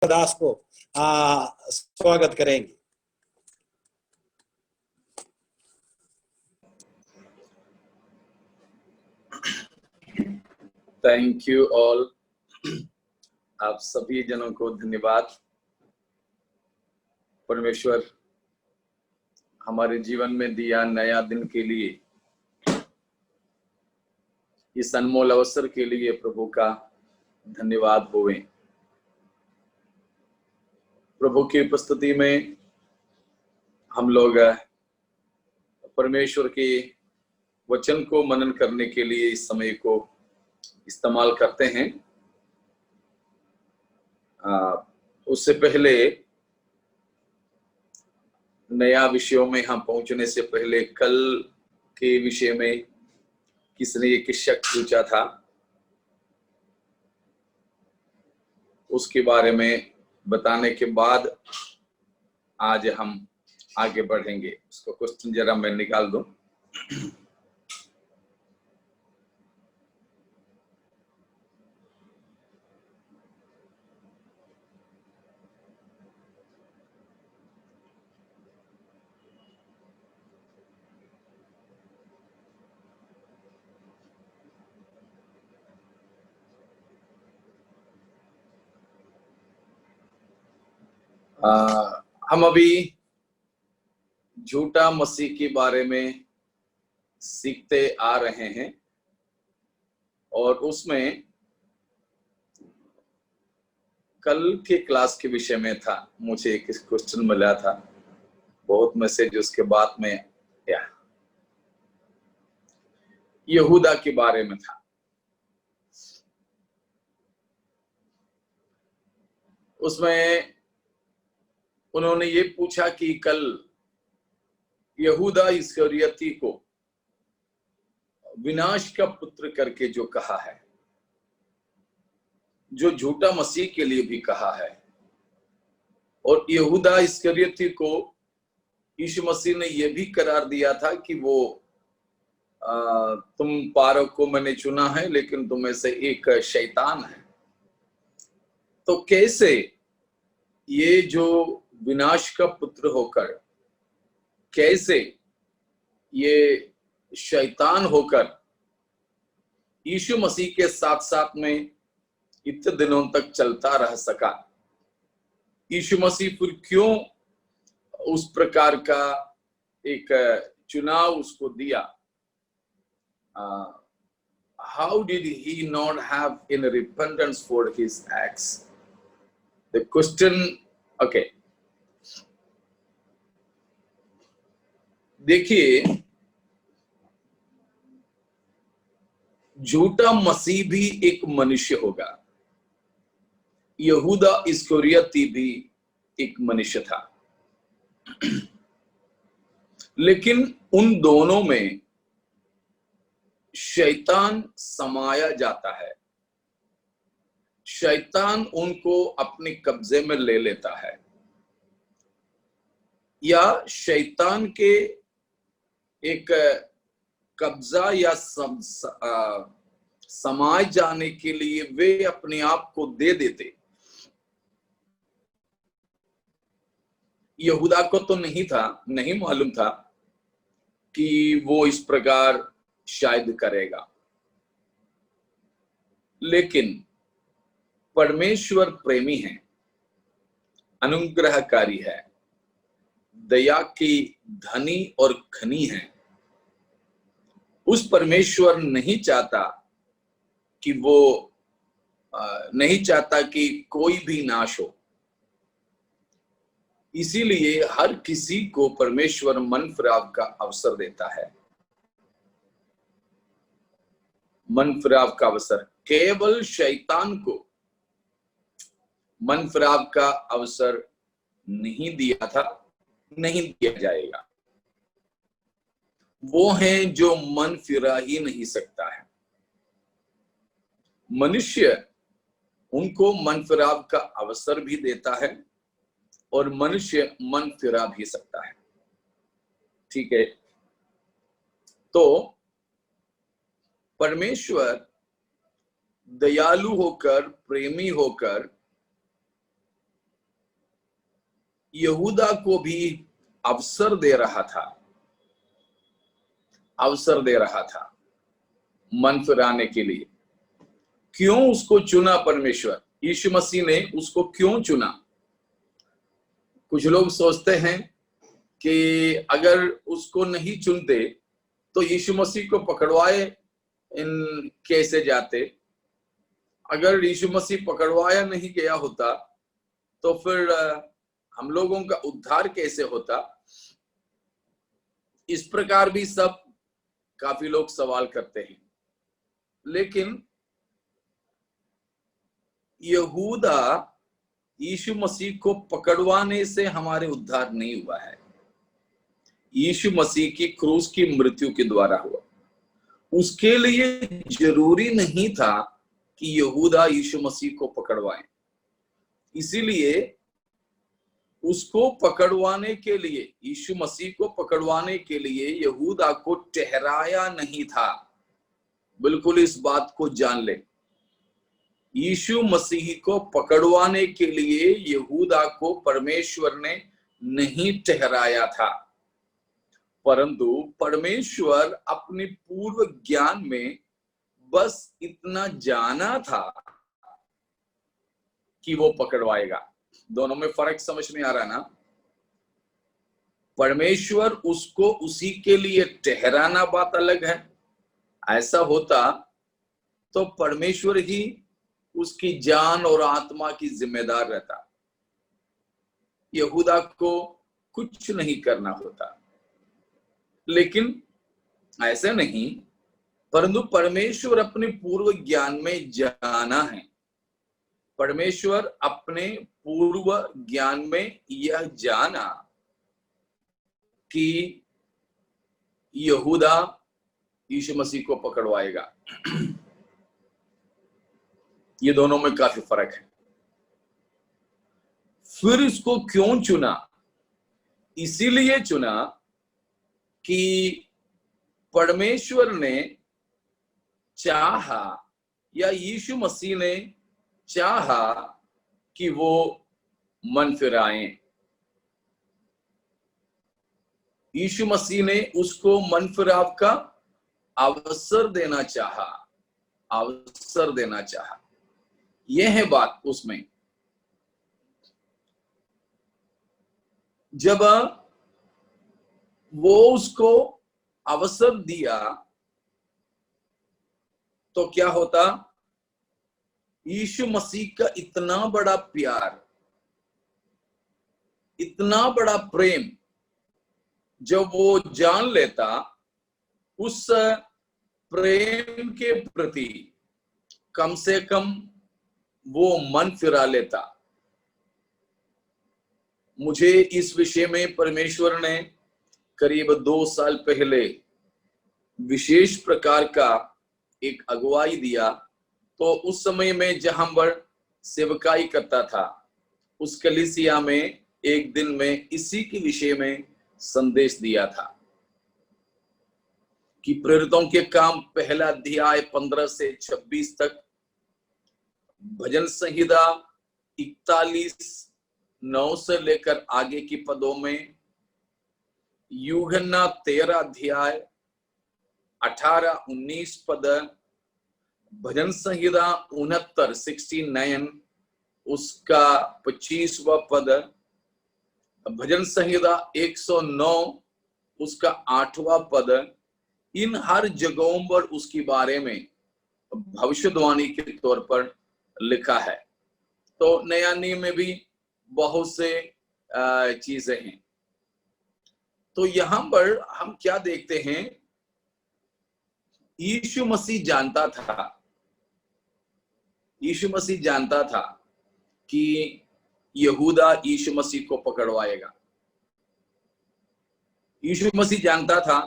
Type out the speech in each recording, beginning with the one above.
दास को स्वागत करेंगे। Thank you all. आप सभी जनों को धन्यवाद। परमेश्वर हमारे जीवन में दिया नया दिन के लिए, इस अनमोल अवसर के लिए प्रभु का धन्यवाद होवे। प्रभु की उपस्थिति में हम लोग परमेश्वर के वचन को मनन करने के लिए इस समय को इस्तेमाल करते हैं। उससे पहले नया विषयों में हम पहुंचने से पहले कल के विषय में किसने ये किस्सा पूछा था, उसके बारे में बताने के बाद आज हम आगे बढ़ेंगे। उसको क्वेश्चन जरा मैं निकाल दूं। हम अभी झूठा मसीह के बारे में सीखते आ रहे हैं और उसमें कल के क्लास के विषय में था। मुझे एक क्वेश्चन मिला था, बहुत मैसेज उसके बाद में यहूदा के बारे में था। उसमें उन्होंने ये पूछा कि कल यहूदा इस्करियोती को विनाश का पुत्र करके जो कहा है, जो झूठा मसीह के लिए भी कहा है, और यहूदा इस्करियोती को यीशु मसीह ने यह भी करार दिया था कि वो तुम 12 को मैंने चुना है लेकिन तुम में से एक शैतान है। तो कैसे ये जो विनाश का पुत्र होकर, कैसे ये शैतान होकर यीशु मसीह के साथ साथ में इतने दिनों तक चलता रह सका? यीशु मसीह फिर क्यों उस प्रकार का एक चुनाव उसको दिया? How did he not have any repentance for his acts? The question, okay. देखिए, झूठा मसीह भी एक मनुष्य होगा, यहूदा इस्करियोती भी एक मनुष्य था, लेकिन उन दोनों में शैतान समाया जाता है। शैतान उनको अपने कब्जे में ले लेता है, या शैतान के एक कब्जा या समाज जाने के लिए वे अपने आप को दे देते। यहूदा को तो नहीं मालूम था कि वो इस प्रकार शायद करेगा, लेकिन परमेश्वर प्रेमी है, अनुग्रहकारी है, दया की धनी और खनी है। उस परमेश्वर नहीं चाहता कि कोई भी नाश हो। इसीलिए हर किसी को परमेश्वर मन फिराव का अवसर देता है। मन फिराव का अवसर, केवल शैतान को मन फिराव का अवसर नहीं दिया था, नहीं दिया जाएगा। वो हैं जो मन फिरा ही नहीं सकता है। मनुष्य उनको मन फिराव का अवसर भी देता है और मनुष्य मन फिरा भी सकता है। ठीक है, तो परमेश्वर दयालु होकर, प्रेमी होकर यहूदा को भी अवसर दे रहा था मन फिराने के लिए। क्यों उसको चुना परमेश्वर? यीशु मसीह ने उसको क्यों चुना? कुछ लोग सोचते हैं कि अगर उसको नहीं चुनते तो यीशु मसीह को पकड़वाए इन कैसे जाते? अगर यीशु मसीह पकड़वाया नहीं गया होता तो फिर हम लोगों का उद्धार कैसे होता? इस प्रकार भी सब काफी लोग सवाल करते हैं। लेकिन यहूदा यीशु मसीह को पकड़वाने से हमारे उद्धार नहीं हुआ है। यीशु मसीह की क्रूस की मृत्यु के द्वारा हुआ। उसके लिए जरूरी नहीं था कि यहूदा यीशु मसीह को पकड़वाए। इसीलिए उसको पकड़वाने के लिए, यीशु मसीह को पकड़वाने के लिए यहूदा को ठहराया नहीं था। बिल्कुल इस बात को जान ले। यीशु मसीह को पकड़वाने के लिए यहूदा को परमेश्वर ने नहीं ठहराया था, परंतु परमेश्वर अपने पूर्व ज्ञान में बस इतना जाना था कि वो पकड़वाएगा। दोनों में फर्क समझ में आ रहा ना? परमेश्वर उसको उसी के लिए ठहराना बात अलग है। ऐसा होता तो परमेश्वर ही उसकी जान और आत्मा की जिम्मेदार रहता, यहूदा को कुछ नहीं करना होता। लेकिन ऐसा नहीं, परंतु परमेश्वर अपने पूर्व ज्ञान में जाना है। परमेश्वर अपने पूर्व ज्ञान में यह जाना कि यहूदा यीशु मसीह को पकड़वाएगा। ये दोनों में काफी फर्क है। फिर इसको क्यों चुना? इसीलिए चुना कि परमेश्वर ने चाहा या यीशु मसीह ने चाहा कि वो मन फिराएं। यीशु मसीह ने उसको मन फिराव का अवसर देना चाहा। यह है बात उसमें। जब वो उसको अवसर दिया तो क्या होता? यीशु मसीह का इतना बड़ा प्यार, इतना बड़ा प्रेम जब वो जान लेता, उस प्रेम के प्रति कम से कम वो मन फिरा लेता। मुझे इस विषय में परमेश्वर ने करीब 2 साल पहले विशेष प्रकार का एक अगुवाई दिया। तो उस समय में जहां पर सेवकाई करता था, उस कलीसिया में एक दिन में इसी के विषय में संदेश दिया था कि प्रेरितों के काम पहला अध्याय 15 से 26 तक, भजन संहिता 41:9 से लेकर आगे की पदों में, यूहन्ना 13 अध्याय 18-19 पद, भजन संहिता 69 उसका 25वां पद, भजन संहिता 109 उसका 8वां पद। इन हर जगहों पर उसके बारे में भविष्यवाणी के तौर पर लिखा है। तो नया नियम में भी बहुत से चीजें हैं। तो यहां पर हम क्या देखते हैं? यीशु मसीह जानता था कि यहूदा यीशु मसीह को पकड़वाएगा। यीशु मसीह जानता था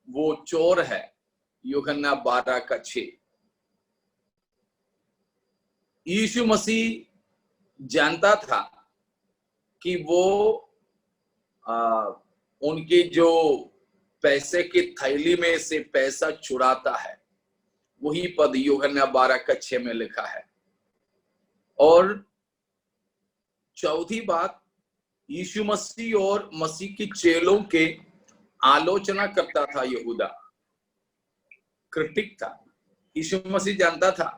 वो चोर है, यूहन्ना 12:6। यीशु मसीह जानता था कि वो उनके जो पैसे की थैली में से पैसा चुराता है। वही पद यूहन्ना 12:6 में लिखा है। और चौथी बात, यीशु मसीह और मसीह के चेलों के आलोचना करता था यहूदा, क्रिटिक था। यीशु मसीह जानता था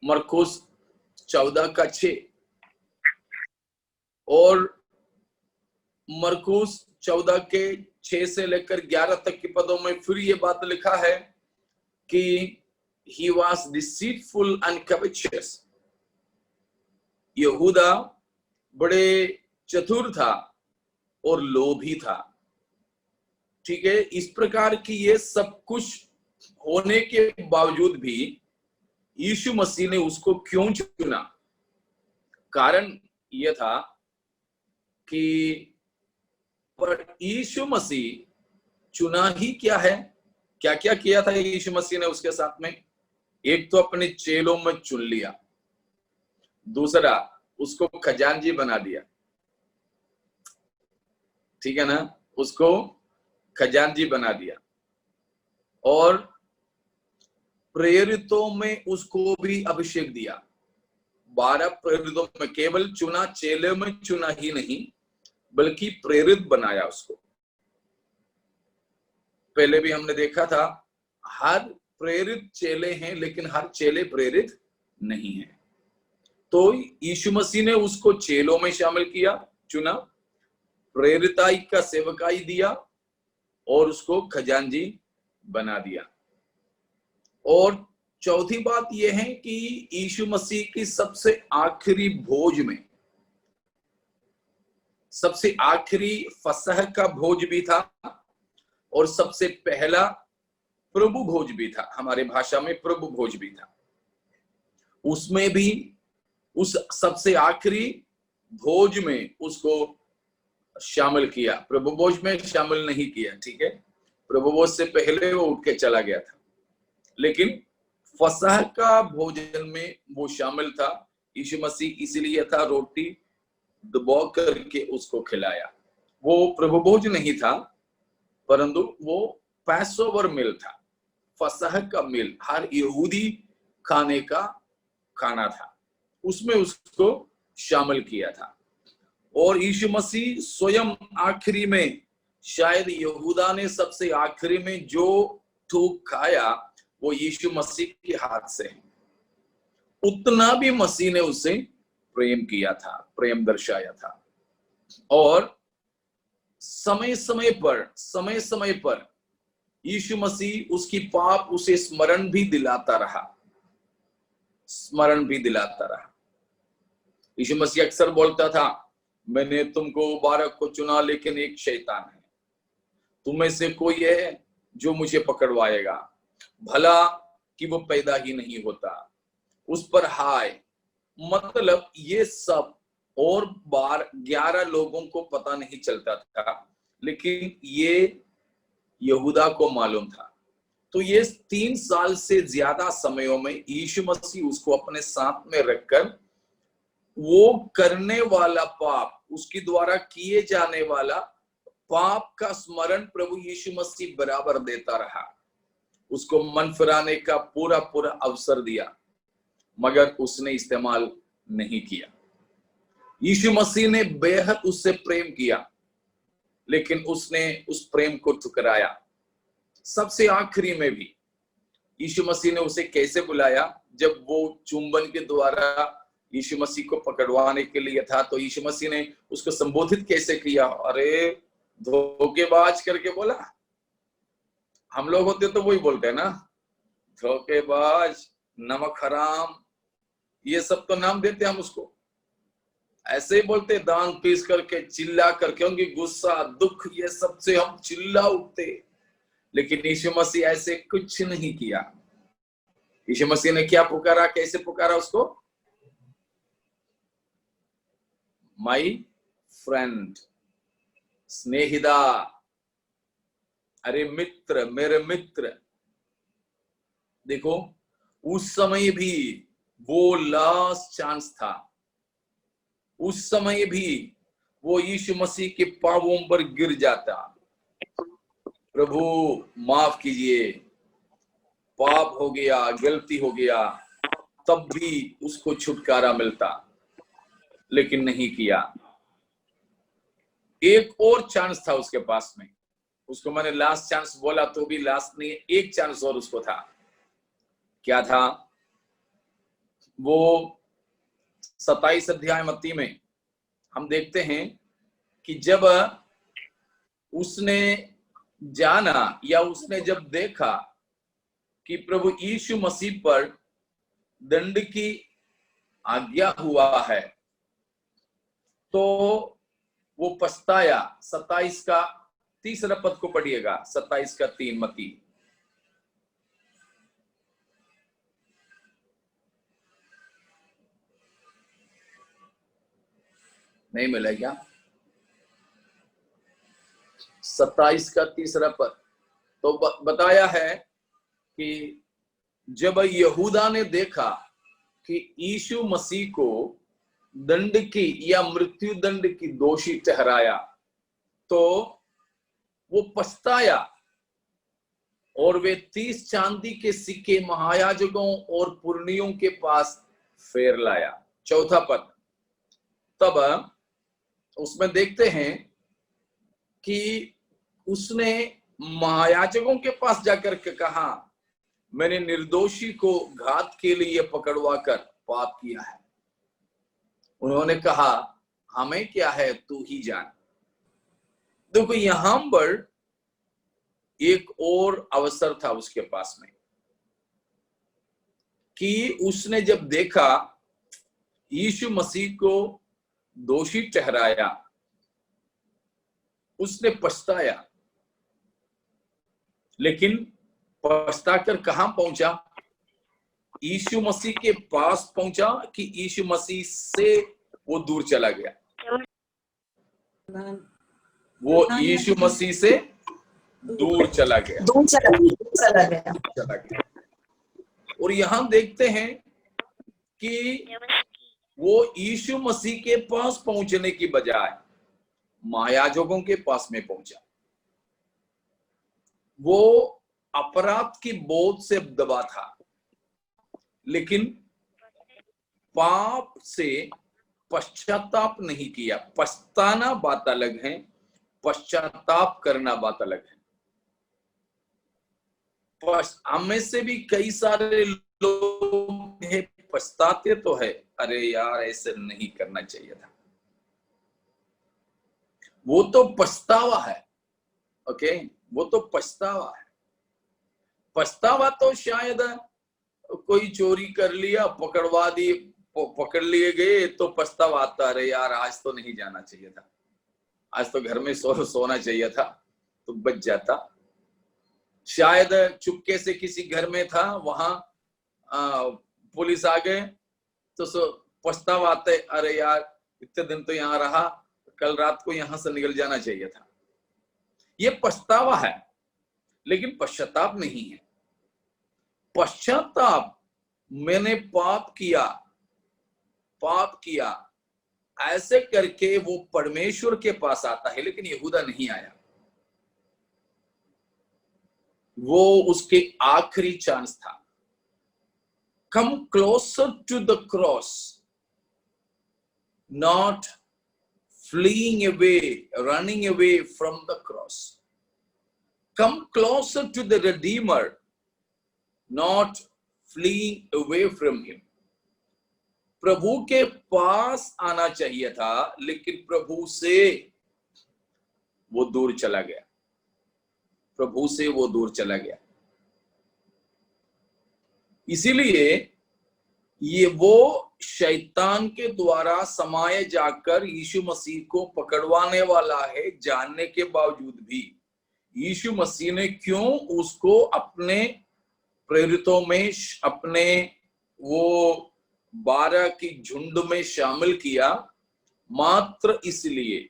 मरकुस 14:6 और मरकुस 14:6 से लेकर 11 तक के पदों में फिर ये बात लिखा है कि he was deceitful and covetous। यहूदा बड़े चतुर था और लोभी था। ठीक है, इस प्रकार की ये सब कुछ होने के बावजूद भी यीशु मसीह ने उसको क्यों चुना? कारण यह था कि पर यीशु मसीह चुना ही क्या है, क्या क्या किया था यीशु मसीह ने उसके साथ में? एक तो अपने चेलों में चुन लिया, दूसरा उसको खजांची बना दिया। ठीक है ना, उसको खजांची बना दिया और प्रेरितों में उसको भी अभिषेक दिया। 12 प्रेरितों में केवल चुना, चेले में चुना ही नहीं बल्कि प्रेरित बनाया उसको। पहले भी हमने देखा था हर प्रेरित चेले हैं लेकिन हर चेले प्रेरित नहीं है। तो यीशु मसीह ने उसको चेलों में शामिल किया, चुना, प्रेरिताई का सेवकाई दिया और उसको खजांची बना दिया। और चौथी बात यह है कि यीशु मसीह की सबसे आखिरी भोज में, सबसे आखिरी फसह का भोज भी था और सबसे पहला प्रभु भोज भी था। हमारे भाषा में प्रभु भोज भी था। उसमें भी उस सबसे आखिरी भोज में उसको शामिल किया, प्रभु भोज में शामिल नहीं किया। ठीक है, प्रभु भोज से पहले वो उठ के चला गया था, लेकिन फसह का भोजन में वो शामिल था। यीशु मसीह इसीलिए था रोटी दबा करके उसको खिलाया। वो प्रभु भोज नहीं था परंतु वो पैसोवर मील था, फसह का मील, हर यहूदी खाने का खाना था, उसमें उसको शामिल किया था। और यीशु मसीह स्वयं आखिरी में, शायद यहूदा ने सबसे आखिरी में जो थूक खाया वो यीशु मसीह के हाथ से है। उतना भी मसीह ने उसे प्रेम किया था, प्रेम दर्शाया था। और समय समय पर यीशु मसीह उसकी पाप उसे स्मरण भी दिलाता रहा। यीशु मसीह अक्सर बोलता था, मैंने तुमको 12 को चुना लेकिन एक शैतान है, तुम में से कोई है जो मुझे पकड़वाएगा, भला कि वो पैदा ही नहीं होता, उस पर हाय। मतलब ये सब और बार 11 लोगों को पता नहीं चलता था, लेकिन ये यहूदा को मालूम था। तो ये 3 साल से ज्यादा समयों में यीशु मसीह उसको अपने साथ में रखकर वो करने वाला पाप, उसके द्वारा किए जाने वाला पाप का स्मरण प्रभु यीशु मसीह बराबर देता रहा। उसको मन फिराने का पूरा अवसर दिया, मगर उसने इस्तेमाल नहीं किया। यीशु मसीह ने बेहद उससे प्रेम किया, लेकिन उसने उस प्रेम को ठुकराया। सबसे आखिरी में भी यीशु मसीह ने उसे कैसे बुलाया? जब वो चुंबन के द्वारा यीशु मसीह को पकड़वाने के लिए था, तो यीशु मसीह ने उसको संबोधित कैसे किया? अरे धोखेबाज करके बोला। हम लोग होते तो वही बोलते हैं ना, धोखेबाज, नमक हराम, ये सब तो नाम देते हम उसको। ऐसे ही बोलते, दान पीस करके, चिल्ला करके, क्योंकि गुस्सा, दुख, ये सब से हम चिल्ला उठते। लेकिन यीशु मसीह ऐसे कुछ नहीं किया। यीशु मसीह ने क्या पुकारा, कैसे पुकारा उसको? माई फ्रेंड, स्नेहिदा, अरे मित्र, मेरे मित्र। देखो, उस समय भी वो लास्ट चांस था। उस समय भी वो यीशु मसीह के पांवों पर गिर जाता, प्रभु माफ कीजिए, पाप हो गया, गलती हो गया, तब भी उसको छुटकारा मिलता, लेकिन नहीं किया। एक और चांस था उसके पास में, उसको मैंने लास्ट चांस बोला तो भी लास्ट नहीं, एक चांस और उसको था। क्या था वो? 27 अध्याय मत्ती में हम देखते हैं कि जब उसने जाना या उसने जब देखा कि प्रभु यीशु मसीह पर दंड की आज्ञा हुआ है, तो वो पछताया। 27 का तीसरा पद को पढ़िएगा, 27 का 3 मत्ती। नहीं मिला क्या? 27 का तीसरा पद तो बताया है कि जब यहूदा ने देखा कि यीशु मसीह को दंड की या मृत्यु दंड की दोषी ठहराया, तो वो पछताया और वे 30 चांदी के सिक्के महायाजकों और पुरनियों के पास फेर लाया। चौथा पद, तब उसमें देखते हैं कि उसने महायाजकों के पास जाकर के कहा, मैंने निर्दोषी को घात के लिए पकड़वा कर पाप किया है। उन्होंने कहा, हमें क्या है, तू ही जान। देखो यहां पर एक और अवसर था उसके पास में कि उसने जब देखा यीशु मसीह को दोषी ठहराया, उसने पछताया, लेकिन पछताकर कहां पहुंचा? यीशु मसीह के पास पहुंचा कि यीशु मसीह से वो दूर चला गया? वो यीशु मसीह से दूर चला गया। और यहां देखते हैं कि वो यीशु मसीह के पास पहुंचने की बजाय महायाजकों के पास में पहुंचा। वो अपराध की बोझ से दबा था, लेकिन पाप से पश्चाताप नहीं किया। पछताना बात अलग है, पश्चाताप करना बात अलग है। हमें से भी कई सारे लोग हैं, पछताते तो है, अरे यार ऐसे नहीं करना चाहिए था। वो तो पछतावा है, ओके, वो तो पछतावा है। पछतावा तो शायद कोई चोरी कर लिया, पकड़वा दी, पकड़ लिए गए तो पछतावा आता, अरे यार आज तो नहीं जाना चाहिए था, आज तो घर में सोना चाहिए था तो बच जाता। शायद चुपके से किसी घर में था, वहां पुलिस आ गए तो पछतावा आता है, अरे यार इतने दिन तो यहाँ रहा, कल रात को यहां से निकल जाना चाहिए था। ये पछतावा है, लेकिन पश्चाताप नहीं है। पश्चाताप मैंने पाप किया ऐसे करके वो परमेश्वर के पास आता है, लेकिन यहूदा नहीं आया। वो उसके आखिरी चांस था। Come closer to the cross, not fleeing away, running away from the cross. Come closer to the Redeemer, not fleeing away from him. प्रभु के पास आना चाहिए था, लेकिन प्रभु से वो दूर चला गया। प्रभु से वो दूर चला गया। इसीलिए ये वो शैतान के द्वारा समाये जाकर यीशु मसीह को पकड़वाने वाला है, जानने के बावजूद भी यीशु मसीह ने क्यों उसको अपने प्रेरितों में, अपने वो 12 की झुंड में शामिल किया? मात्र इसलिए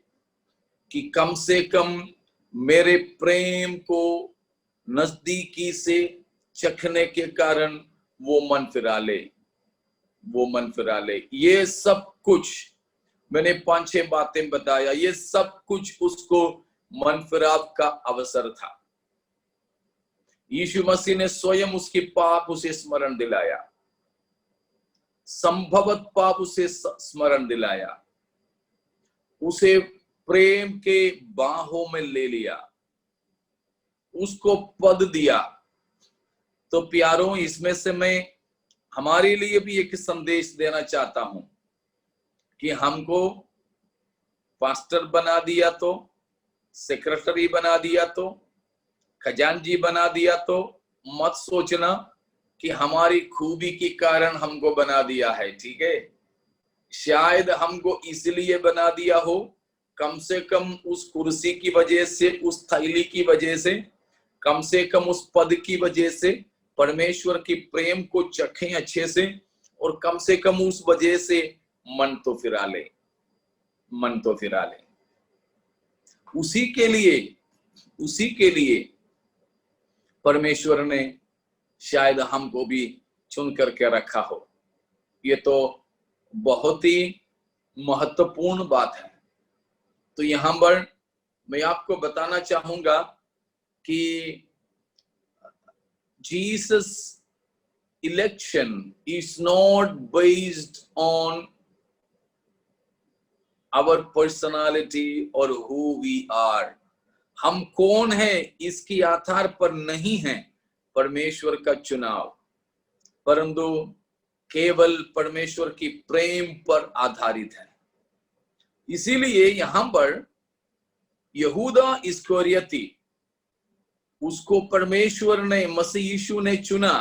कि कम से कम मेरे प्रेम को नजदीकी से चखने के कारण वो मन फिरा ले। ये सब कुछ मैंने 5-6 बातें बताया, ये सब कुछ उसको मन फिराव का अवसर था। यीशु मसीह ने स्वयं उसके पाप उसे स्मरण दिलाया, संभवत पाप उसे स्मरण दिलाया, उसे प्रेम के बाहों में ले लिया, उसको पद दिया। तो प्यारों, इसमें से मैं हमारे लिए भी एक संदेश देना चाहता हूं कि हमको पास्टर बना दिया तो, सेक्रेटरी बना दिया तो, खजांची बना दिया तो मत सोचना कि हमारी खूबी के कारण हमको बना दिया है। ठीक है, शायद हमको इसलिए बना दिया हो, कम से कम उस कुर्सी की वजह से, उस थैली की वजह से, कम से कम उस पद की वजह से परमेश्वर की प्रेम को चखें अच्छे से, और कम से कम उस वजह से मन तो फिरा ले, मन तो फिरा ले। उसी के लिए परमेश्वर ने शायद हमको भी चुन करके रखा हो। ये तो बहुत ही महत्वपूर्ण बात है। तो यहां पर मैं आपको बताना चाहूंगा कि Jesus election is not based on our personality और हु वी आर। हम कौन है इसके आधार पर नहीं है परमेश्वर का चुनाव, परंतु केवल परमेश्वर की प्रेम पर आधारित है। इसीलिए यहां पर यहूदा इस्करियोती, उसको परमेश्वर ने, मसीह यीशु ने चुना,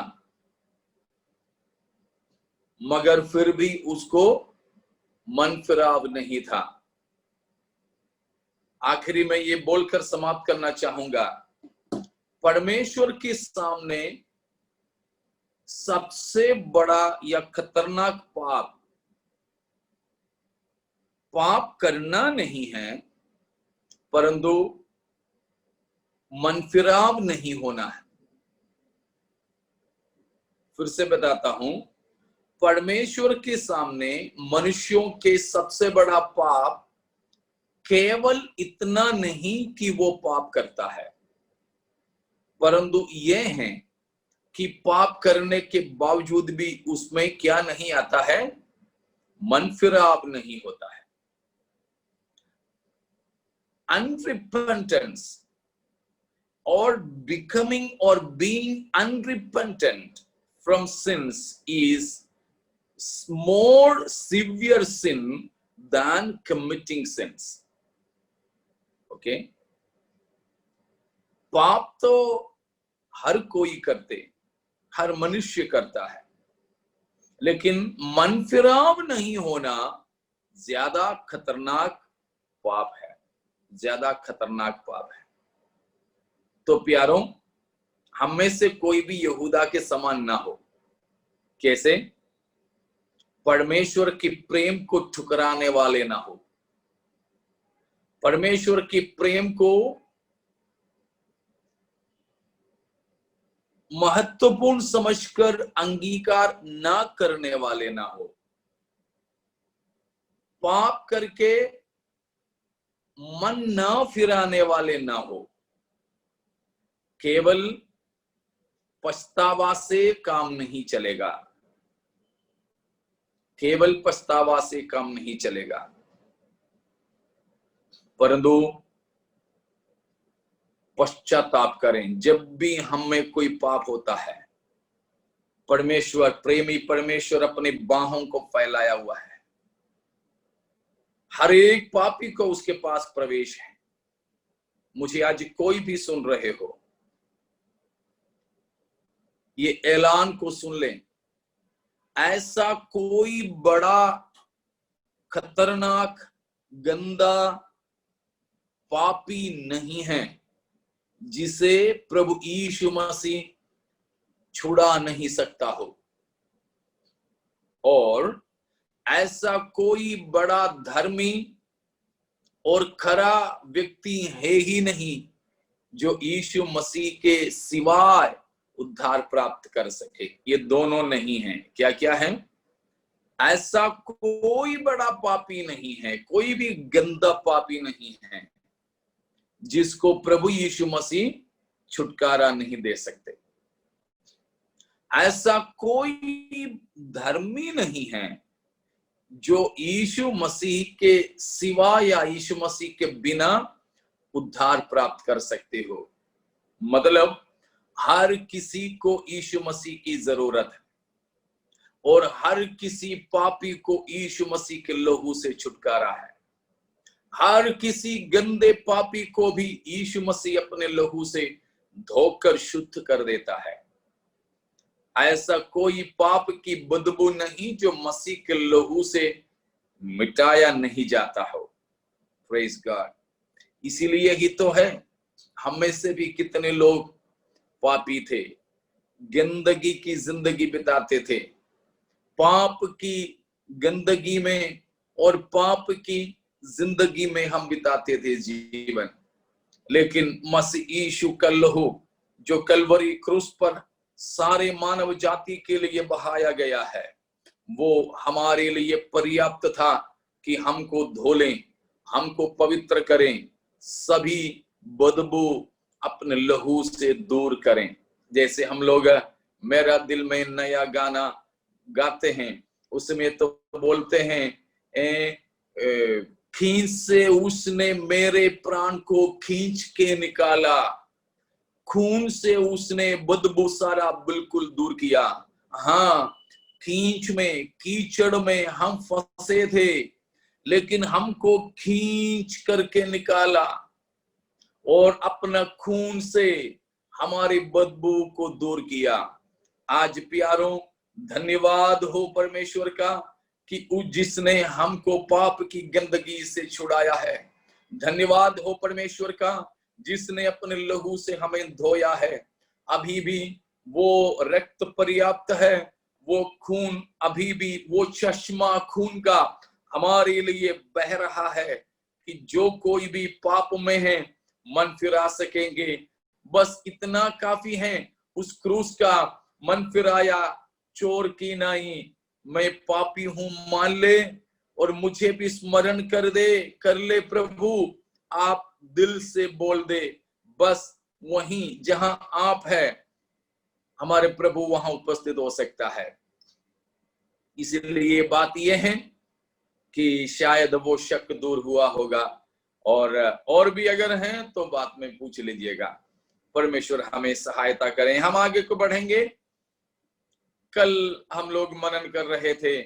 मगर फिर भी उसको मन फिराव नहीं था। आखिरी में ये बोलकर समाप्त करना चाहूंगा, परमेश्वर के सामने सबसे बड़ा या खतरनाक पाप करना नहीं है, परंतु मनफिराव नहीं होना है। फिर से बताता हूं, परमेश्वर के सामने मनुष्यों के सबसे बड़ा पाप केवल इतना नहीं कि वो पाप करता है, परंतु ये है कि पाप करने के बावजूद भी उसमें क्या नहीं आता है, मन फिराव नहीं होता है। अनरिपेंटेंस or becoming or being unrepentant from sins is more severe sin than committing sins. Okay? पाप तो हर कोई करते, हर मनुष्य करता है, लेकिन मन फिराव नहीं होना ज्यादा खतरनाक पाप है, ज्यादा खतरनाक पाप है। तो प्यारों, हम में से कोई भी यहूदा के समान ना हो। कैसे? परमेश्वर की प्रेम को ठुकराने वाले ना हो, परमेश्वर की प्रेम को महत्वपूर्ण समझकर अंगीकार ना करने वाले ना हो, पाप करके मन ना फिराने वाले ना हो। केवल पछतावा से काम नहीं चलेगा, केवल पछतावा से काम नहीं चलेगा, परंतु पश्चाताप करें। जब भी हम में कोई पाप होता है, परमेश्वर, प्रेमी परमेश्वर अपने बाहों को फैलाया हुआ है, हर एक पापी को उसके पास प्रवेश है। मुझे आज कोई भी सुन रहे हो, ये ऐलान को सुन लें, ऐसा कोई बड़ा खतरनाक गंदा पापी नहीं है जिसे प्रभु यीशु मसीह छुड़ा नहीं सकता हो, और ऐसा कोई बड़ा धर्मी और खरा व्यक्ति है ही नहीं जो यीशु मसीह के सिवाय उद्धार प्राप्त कर सके। ये दोनों नहीं है। क्या क्या है? ऐसा कोई बड़ा पापी नहीं है, कोई भी गंदा पापी नहीं है जिसको प्रभु यीशु मसीह छुटकारा नहीं दे सकते। ऐसा कोई धर्मी नहीं है जो यीशु मसीह के सिवा या यीशु मसीह के बिना उद्धार प्राप्त कर सकते हो। मतलब हर किसी को यीशु मसीह की जरूरत है और हर किसी पापी को यीशु मसीह के लहू से छुटकारा है। हर किसी गंदे पापी को भी यीशु मसीह अपने लहू से धोकर शुद्ध कर देता है। ऐसा कोई पाप की बदबू नहीं जो मसीह के लहू से मिटाया नहीं जाता हो। Praise God. इसीलिए ही तो है, हम में से भी कितने लोग पापी थे, गंदगी की जिंदगी बिताते थे, पाप की गंदगी में और पाप की जिंदगी में हम बिताते थे जीवन। लेकिन मसीह यीशु का लहू जो कलवरी क्रूस पर सारे मानव जाति के लिए बहाया गया है, वो हमारे लिए पर्याप्त था कि हमको धो लें, हमको पवित्र करें, सभी बदबू अपने लहू से दूर करें। जैसे हम लोग मेरा दिल में नया गाना गाते हैं, उसमें तो बोलते हैं खींच से उसने मेरे प्राण को खींच के निकाला, खून से उसने बदबू सारा बिल्कुल दूर किया। हाँ, खींच में, कीचड़ में हम फंसे थे, लेकिन हमको खींच करके निकाला और अपना खून से हमारी बदबू को दूर किया। आज प्यारों, धन्यवाद हो परमेश्वर का कि जिसने हमको पाप की गंदगी से छुड़ाया है। धन्यवाद हो परमेश्वर का जिसने अपने लहू से हमें धोया है। अभी भी वो रक्त पर्याप्त है, वो खून अभी भी, वो चश्मा खून का हमारे लिए बह रहा है कि जो कोई भी पाप में है मन फिरा सकेंगे। बस इतना काफी है, उस क्रूस का मन फिराया चोर की नाई, मैं पापी हूं मान ले और मुझे भी स्मरण कर ले प्रभु, आप दिल से बोल दे। बस वहीं जहां आप है, हमारे प्रभु वहां उपस्थित हो सकता है। इसीलिए बात यह है कि शायद वो शक दूर हुआ होगा, और भी अगर हैं तो बात में पूछ लीजिएगा। परमेश्वर हमें सहायता करें। हम आगे को बढ़ेंगे। कल हम लोग मनन कर रहे थे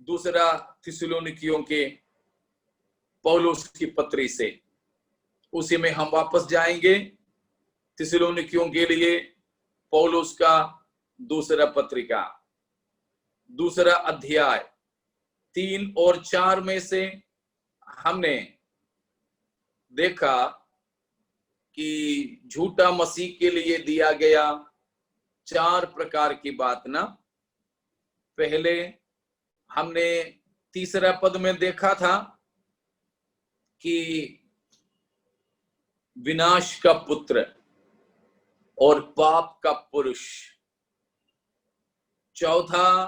दूसरा थिस्सलुनीकियों के पौलुस की पत्री से, उसी में हम वापस जाएंगे। थिस्सलुनीकियों के लिए पौलुस का दूसरा पत्रिका, दूसरा अध्याय 3 और 4 में से हमने देखा कि झूठा मसीह के लिए दिया गया 4 प्रकार की बात ना। पहले हमने तीसरा पद में देखा था कि विनाश का पुत्र और पाप का पुरुष। चौथा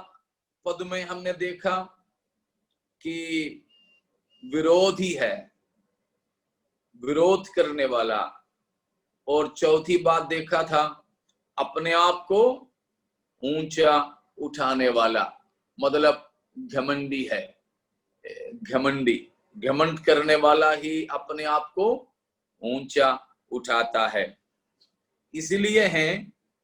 पद में हमने देखा कि विरोधी है, विरोध करने वाला। और चौथी बात देखा था अपने आप को ऊंचा उठाने वाला, मतलब घमंडी है। घमंडी, घमंड करने वाला ही अपने आप को ऊंचा उठाता है। इसलिए है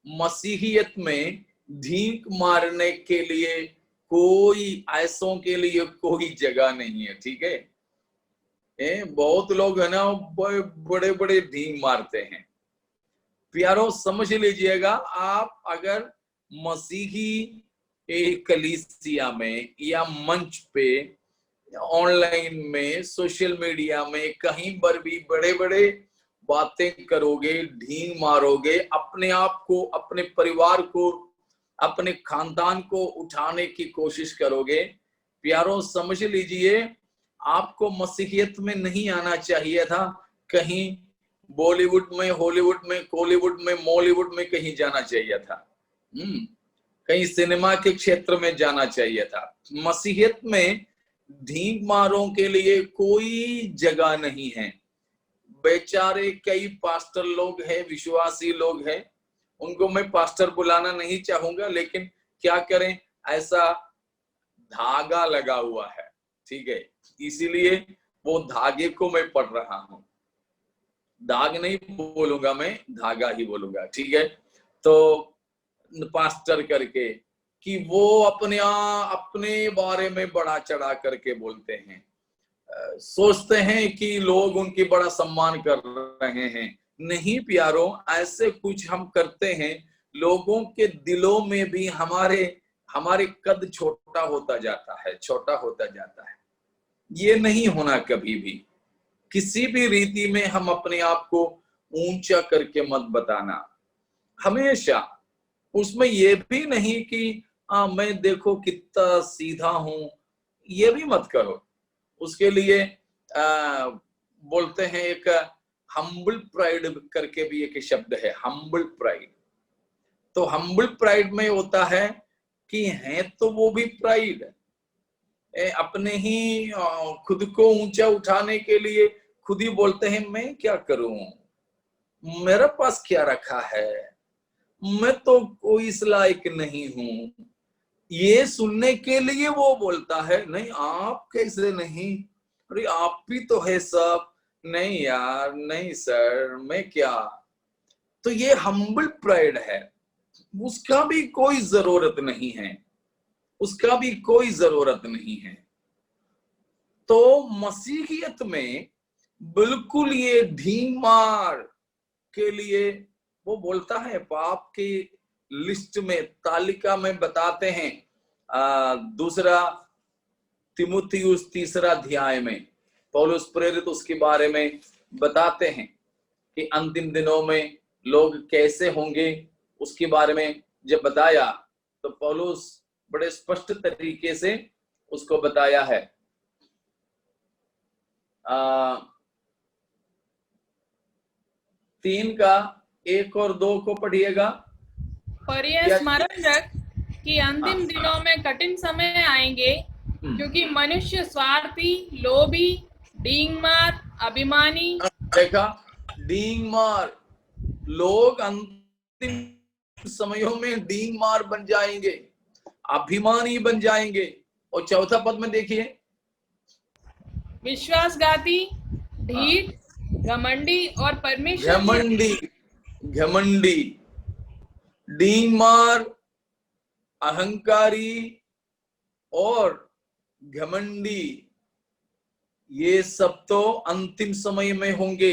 मसीहियत में ढींक मारने के लिए कोई, ऐसों के लिए कोई जगह नहीं है। ठीक है, बहुत लोग है ना बड़े बड़े ढींग मारते हैं। प्यारो समझ लीजिएगा, आप अगर मसीही कलीसिया में या मंच पे, ऑनलाइन में, सोशल मीडिया में, कहीं पर भी बड़े बड़े बातें करोगे, ढींग मारोगे, अपने आप को, अपने परिवार को, अपने खानदान को उठाने की कोशिश करोगे, प्यारो समझ लीजिए आपको मसीहियत में नहीं आना चाहिए था। कहीं बॉलीवुड में, हॉलीवुड में, कॉलीवुड में, मॉलीवुड में कहीं जाना चाहिए था। कहीं सिनेमा के क्षेत्र में जाना चाहिए था। मसीहियत में ढींग मारों के लिए कोई जगह नहीं है। बेचारे कई पास्टर लोग हैं, विश्वासी लोग हैं, उनको मैं पास्टर बुलाना नहीं चाहूंगा, लेकिन क्या करें, ऐसा धागा लगा हुआ है, ठीक है, इसीलिए वो धागे को मैं पढ़ रहा हूं। दाग नहीं बोलूंगा मैं, धागा ही बोलूंगा, ठीक है। तो पास्टर करके कि वो अपने बारे में बड़ा चढ़ा करके बोलते हैं, सोचते हैं कि लोग उनकी बड़ा सम्मान कर रहे हैं। नहीं प्यारो, ऐसे कुछ हम करते हैं, लोगों के दिलों में भी हमारे कद छोटा होता जाता है, छोटा होता जाता है। ये नहीं होना कभी भी। किसी भी रीति में हम अपने आप को ऊंचा करके मत बताना। हमेशा उसमें ये भी नहीं कि मैं देखो कितना सीधा हूं, ये भी मत करो। उसके लिए बोलते हैं एक हम्बल प्राइड करके भी एक शब्द है, हम्बल प्राइड। तो हम्बल प्राइड में होता है कि है तो वो भी प्राइड, अपने ही खुद को ऊंचा उठाने के लिए खुद ही बोलते हैं मैं क्या करूं, मेरे पास क्या रखा है, मैं तो कोई इस लायक नहीं हूं। ये सुनने के लिए वो बोलता है, नहीं आप कैसे नहीं, अरे आप भी तो है सब, नहीं यार नहीं सर मैं क्या। तो ये हम्बल प्राइड है, उसका भी कोई जरूरत नहीं है, उसका भी कोई जरूरत नहीं है। तो मसीहियत में बिल्कुल ये ढींग मार के लिए वो बोलता है, पाप की लिस्ट में, तालिका में बताते हैं दूसरा तिमुथियुस 3 अध्याय में पौलुस प्रेरित उसके बारे में बताते हैं कि अंतिम दिनों में लोग कैसे होंगे। उसके बारे में जब बताया तो पौलुस बड़े स्पष्ट तरीके से उसको बताया है। 3:1 और 2 को पढ़िएगा। पर यह स्मरण रख कि अंतिम दिनों में कठिन समय आएंगे, क्योंकि मनुष्य स्वार्थी, लोभी, डींग मार, अभिमानी। देखा, डींग मार, लोग अंतिम समयों में डींग मार बन जाएंगे, अभिमानी बन जाएंगे। और चौथा पद में देखिए, विश्वासघाती, ढीठ, घमंडी और परमेश्वर घमंडी, डींग मार, अहंकारी और घमंडी, ये सब तो अंतिम समय में होंगे।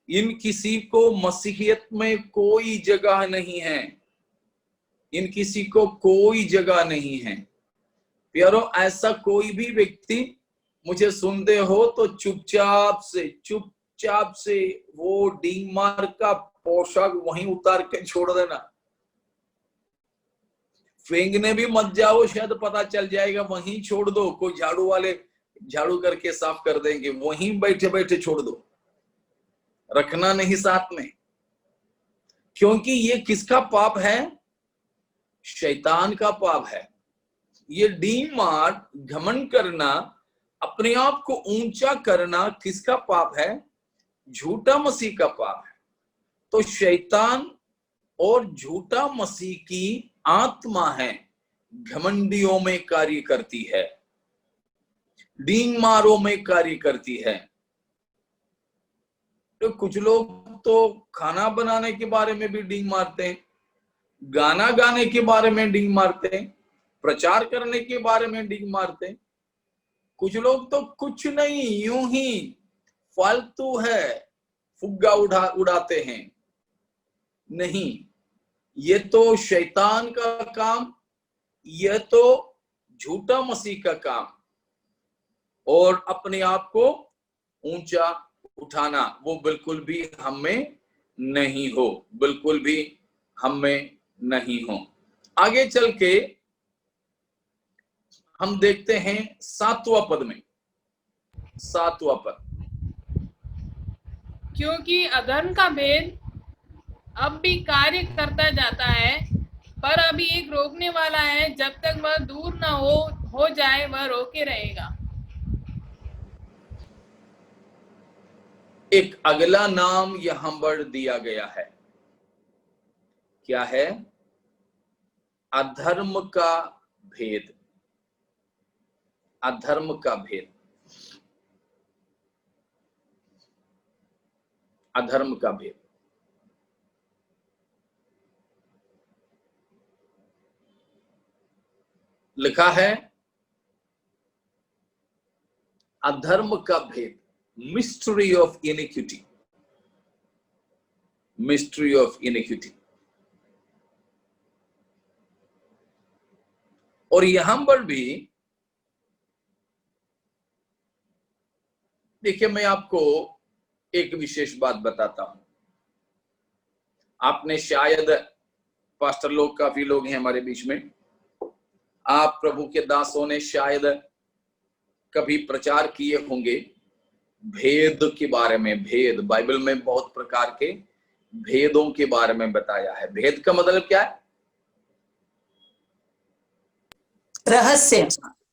इन किसी को मसीहियत में कोई जगह नहीं है, इन किसी को कोई जगह नहीं है। प्यारो, ऐसा कोई भी व्यक्ति मुझे सुनते हो तो चुपचाप से वो डींग मार का पोशाक वहीं उतार के छोड़ देना। फेंकने भी मत जाओ, शायद पता चल जाएगा, वहीं छोड़ दो। कोई झाड़ू वाले झाड़ू करके साफ कर देंगे, वहीं बैठे बैठे छोड़ दो, रखना नहीं साथ में। क्योंकि ये किसका पाप है? शैतान का पाप है। ये डींग मार, घमंड करना, अपने आप को ऊंचा करना किसका पाप है? झूठा मसीह का पाप है। तो शैतान और झूठा मसीह की आत्मा है, घमंडियों में कार्य करती है, डींग मारों में कार्य करती है। तो कुछ लोग तो खाना बनाने के बारे में भी डींग मारते हैं, गाना गाने के बारे में डींग मारते हैं, प्रचार करने के बारे में डींग मारते हैं। कुछ लोग तो कुछ नहीं, यूं ही फालतू है, फुग्गा उड़ाते हैं। नहीं, ये तो शैतान का काम, यह तो झूठा मसीह का काम। और अपने आप को ऊंचा उठाना वो बिल्कुल भी हम में नहीं हो, बिल्कुल भी हम में नहीं हो। आगे चल के हम देखते हैं 7वां पद में, 7वां पद, क्योंकि अधर्म का भेद अब भी कार्य करता जाता है, पर अभी एक रोकने वाला है, जब तक वह दूर न हो जाए वह रोके रहेगा। एक अगला नाम यहां पर दिया गया है, क्या है? अधर्म का भेद। अधर्म का भेद, अधर्म का भेद। लिखा है अधर्म का भेद, mystery of iniquity, mystery of iniquity. और यहां पर भी देखिए, मैं आपको एक विशेष बात बताता हूं। आपने शायद, पास्टर लोग काफी लोग हैं हमारे बीच में, आप प्रभु के दासों ने शायद कभी प्रचार किए होंगे भेद के बारे में। भेद, बाइबल में बहुत प्रकार के भेदों के बारे में बताया है। भेद का मतलब क्या है? रहस्य,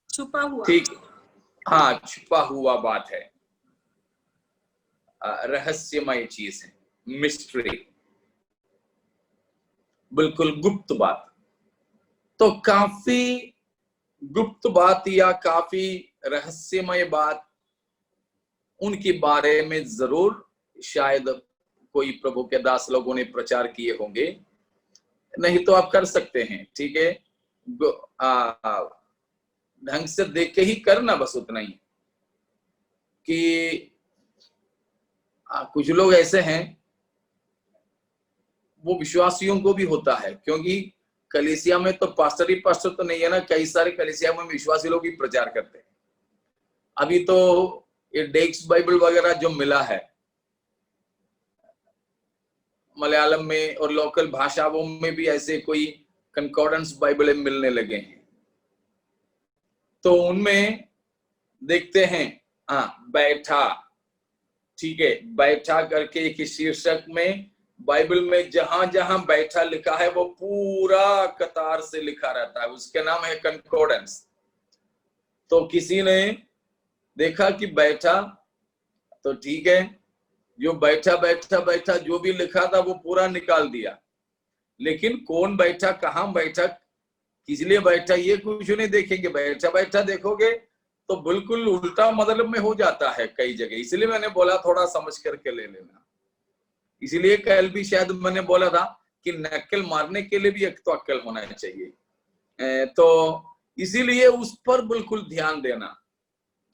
छुपा हुआ। ठीक, हाँ, छुपा हुआ बात है, रहस्यमय चीज है, मिस्ट्री, बिल्कुल गुप्त बात। तो काफी गुप्त बात या काफी रहस्यमय बात, उनके बारे में जरूर शायद कोई प्रभु के दास लोगों ने प्रचार किए होंगे। नहीं तो आप कर सकते हैं, ठीक है, ढंग से देख के ही करना, बस उतना ही। कि कुछ लोग ऐसे हैं, वो विश्वासियों को भी होता है, क्योंकि कलीसिया में तो पास्टर ही पास्टर तो नहीं है ना, कई सारे कलीसिया में विश्वासी लोग ही प्रचार करते हैं। अभी तो ये डेक्स बाइबल वगैरह जो मिला है मलयालम में और लोकल भाषाओं में भी, ऐसे कोई कंकॉर्डेंस बाइबल मिलने लगे हैं। तो उनमें देखते हैं, हाँ, बैठा, ठीक है, बैठा करके एक शीर्षक में बाइबल में जहां जहां बैठा लिखा है वो पूरा कतार से लिखा रहता है, उसके नाम है कंकॉर्डेंस। तो किसी ने देखा कि बैठा, तो ठीक है, जो बैठा बैठा बैठा जो भी लिखा था वो पूरा निकाल दिया, लेकिन कौन बैठा, कहां बैठा, किस लिए बैठा, ये कुछ नहीं देखेंगे। बैठा बैठा देखोगे तो बिल्कुल उल्टा मतलब में हो जाता है कई जगह। इसलिए मैंने बोला थोड़ा समझ करके ले लेना। इसलिए कल भी शायद मैंने बोला था कि नक्कल मारने के लिए भी एक तो अक्ल होना चाहिए, तो इसीलिए उस पर बिल्कुल ध्यान देना।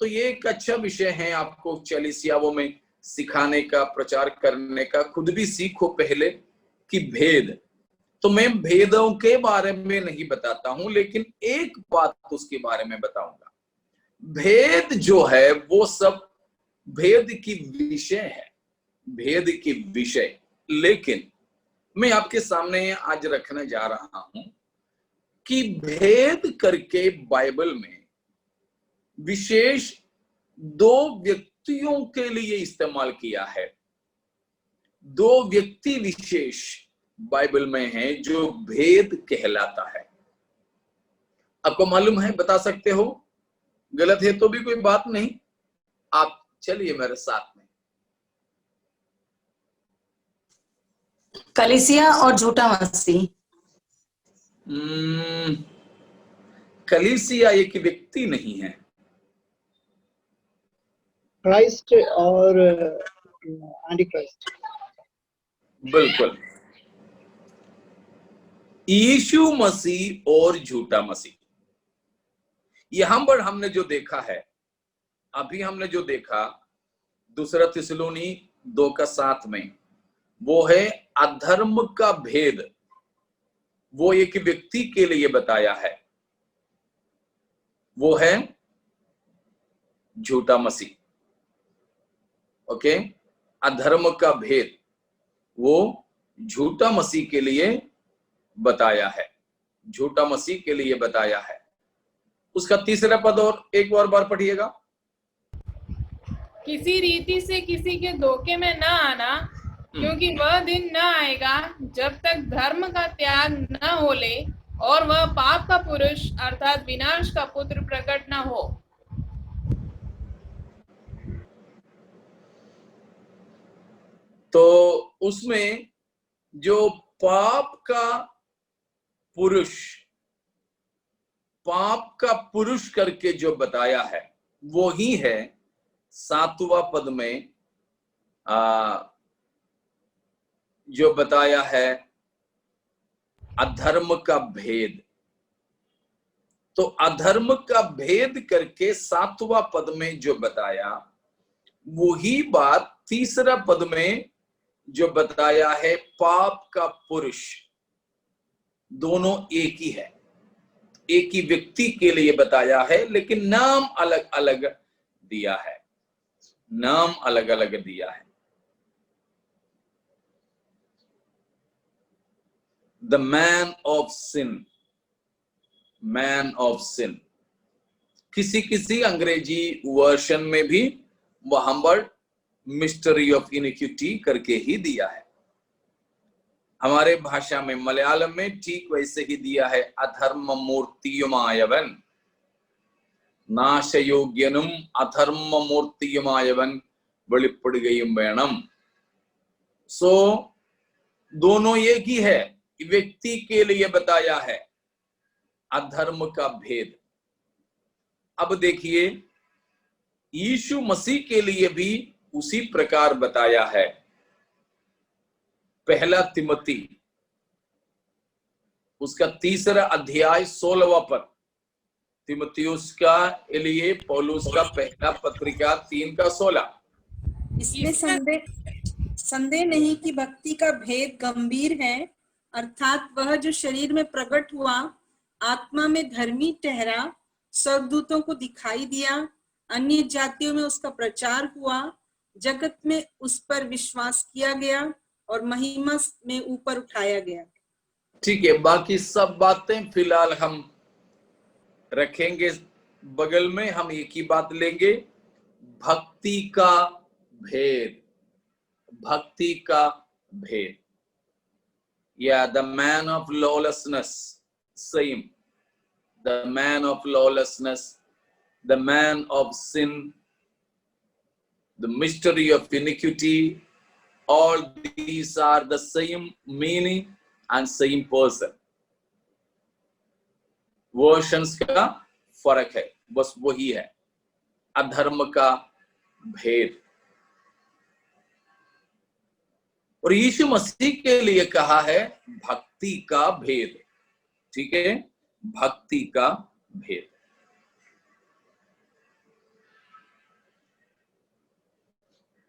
तो ये एक अच्छा विषय है आपको कलीसियाओं में सिखाने का, प्रचार करने का। खुद भी सीखो पहले कि भेद। तो मैं भेदों के बारे में नहीं बताता हूं, लेकिन एक बात उसके बारे में बताऊंगा। भेद जो है वो सब भेद की विषय है, भेद की विषय। लेकिन मैं आपके सामने आज रखने जा रहा हूं कि भेद करके बाइबल में विशेष दो व्यक्तियों के लिए इस्तेमाल किया है। दो व्यक्ति विशेष बाइबल में है जो भेद कहलाता है। आपको मालूम है, बता सकते हो, गलत है तो भी कोई बात नहीं, आप चलिए मेरे साथ में। कलीसिया और झूठा मसीह। कलीसिया एक व्यक्ति नहीं है। क्राइस्ट और एंटी क्राइस्ट। बिल्कुल, यीशु मसीह और झूठा मसीह। यहां पर हमने जो देखा है, अभी हमने जो देखा दूसरा थिस्सलुनी 2:7 में, वो है अधर्म का भेद। वो एक व्यक्ति के लिए बताया है, वो है झूठा मसीह। ओके, अधर्म का भेद वो झूठा मसीह के लिए बताया है, झूठा मसीह के लिए बताया है। उसका तीसरा पद और एक बार पढ़िएगा। किसी रीति से किसी के धोखे में न आना, क्योंकि वह दिन न आएगा जब तक धर्म का त्याग न हो ले और वह पाप का पुरुष अर्थात विनाश का पुत्र प्रकट न हो। तो उसमें जो पाप का पुरुष पाप का पुरुष करके जो बताया है वो ही है 7वां पद में जो बताया है अधर्म का भेद। तो अधर्म का भेद करके 7वां पद में जो बताया वही बात 3रा पद में जो बताया है पाप का पुरुष। दोनों एक ही है, एक ही व्यक्ति के लिए बताया है, लेकिन नाम अलग अलग दिया है, नाम अलग अलग दिया है। The man of sin, man of sin. किसी किसी अंग्रेजी वर्जन में भी वहां पर मिस्ट्री ऑफ इनिक्विटी करके ही दिया है। हमारे भाषा में मलयालम में ठीक वैसे ही दिया है, अधर्म मूर्तियुमायवन, नाशयोग्यनुम अधर्म मूर्तियुमायवन വെളിപ്പെടുകയും വേണം। सो दोनों एक ही है, व्यक्ति के लिए बताया है अधर्म का भेद। अब देखिए यीशु मसीह के लिए भी उसी प्रकार बताया है। 1 तिमोथी उसका 3रा अध्याय 16वां पद, तिमोथियुस का लिए पौलुस का पहला पत्रिका 3:16। इसमें संदेह नहीं कि भक्ति का भेद गंभीर है, अर्थात वह जो शरीर में प्रकट हुआ, आत्मा में धर्मी ठहरा, स्वर्गदूतों को दिखाई दिया, अन्य जातियों में उसका प्रचार हुआ, जगत में उस पर विश्वास किया गया और महिमा में ऊपर उठाया गया। ठीक है, बाकी सब बातें फिलहाल हम रखेंगे बगल में। हम एक ही बात लेंगे, भक्ति का भेद, भक्ति का भेद। या the man of lawlessness, same, the man of lawlessness, the man of sin, the mystery of iniquity, all these are the same meaning and same person. Versions का फर्क है, बस वही है, अधर्म का भेद। और यीशु मसीह के लिए कहा है भक्ति का भेद। ठीक है, भक्ति का भेद।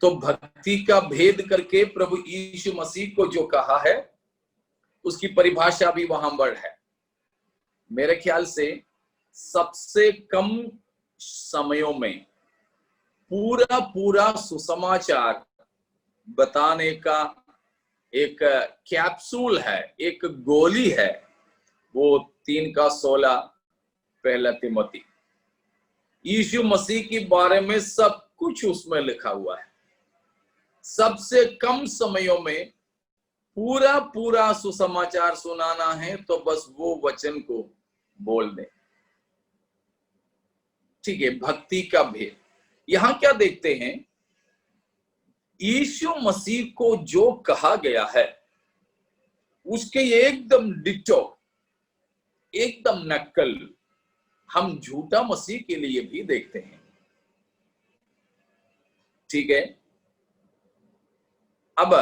तो भक्ति का भेद करके प्रभु यीशु मसीह को जो कहा है उसकी परिभाषा भी वहां पर है। मेरे ख्याल से सबसे कम समयों में पूरा पूरा सुसमाचार बताने का एक कैप्सूल है, एक गोली है, वो 3:16 1 तिमोथी। यीशु मसीह के बारे में सब कुछ उसमें लिखा हुआ है। सबसे कम समयों में पूरा पूरा सुसमाचार सुनाना है तो बस वो वचन को बोल दे। ठीक है, भक्ति का भेद। यहां क्या देखते हैं, यीशु मसीह को जो कहा गया है उसके एकदम डिटो, एकदम नकल हम झूठा मसीह के लिए भी देखते हैं। ठीक है, अब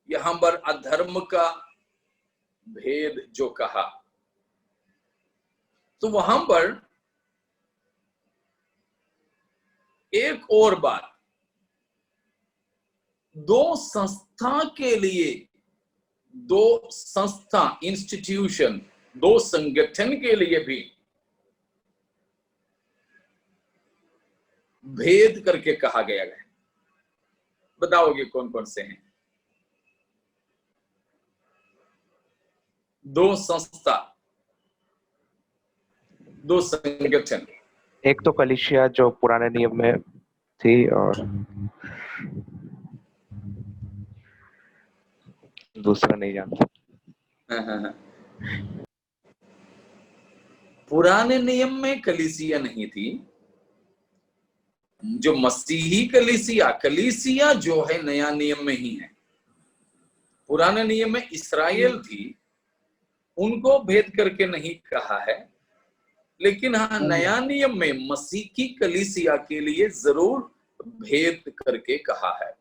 यहां पर अधर्म का भेद जो कहा, तो वहां पर एक और बात, दो संस्था के लिए, दो संस्था, इंस्टीट्यूशन, दो संगठन के लिए भी भेद करके कहा गया है। बताओगे कौन कौन से हैं? दो संस्था, दो संगठन। एक तो कलीसिया जो पुराने नियम में थी, और दूसरा नहीं जानता। पुराने नियम में कलीसिया नहीं थी। जो मसीही कलीसिया जो है नया नियम में ही है। पुराने नियम में इस्राएल थी, उनको भेद करके नहीं कहा है, लेकिन हाँ, नया नियम में मसीह की कलीसिया के लिए जरूर भेद करके कहा है।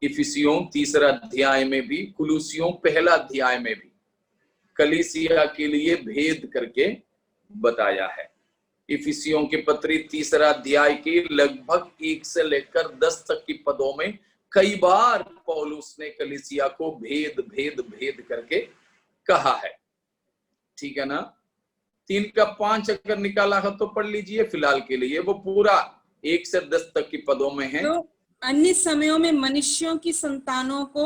इफिसियों 3 अध्याय में भी, कुलुसियों 1 अध्याय में भी कलीसिया के लिए भेद करके बताया है। इफिसियों की पत्री 3 अध्याय के लगभग 1 से लेकर 10 तक की पदों में कई बार पौलुस ने कलीसिया को भेद भेद भेद करके कहा है। ठीक है ना? 3 का 5 अगर निकाला है तो पढ़ लीजिए फिलहाल के लिए, वो पूरा 1 से 10 तक की पदों में है। तो अन्य समयों में मनुष्यों की संतानों को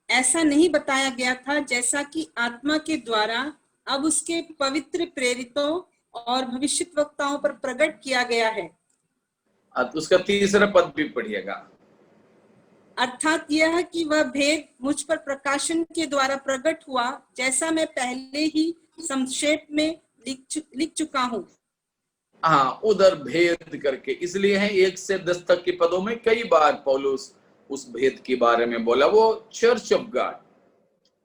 ऐसा नहीं बताया गया था जैसा कि आत्मा के द्वारा अब उसके पवित्र प्रेरितों और भविष्यद्वक्ताओं पर प्रकट किया गया है। तो उसका 3रा पद भी पढ़िएगा। अर्थात यह कि वह भेद मुझ पर प्रकाशन के द्वारा प्रकट हुआ, जैसा मैं पहले ही संक्षेप में लिख चुका हूं। हाँ, उधर भेद करके इसलिए है 1 से 10 तक के पदों में कई बार पौलुस उस भेद के बारे में बोला। वो चर्च ऑफ गॉड,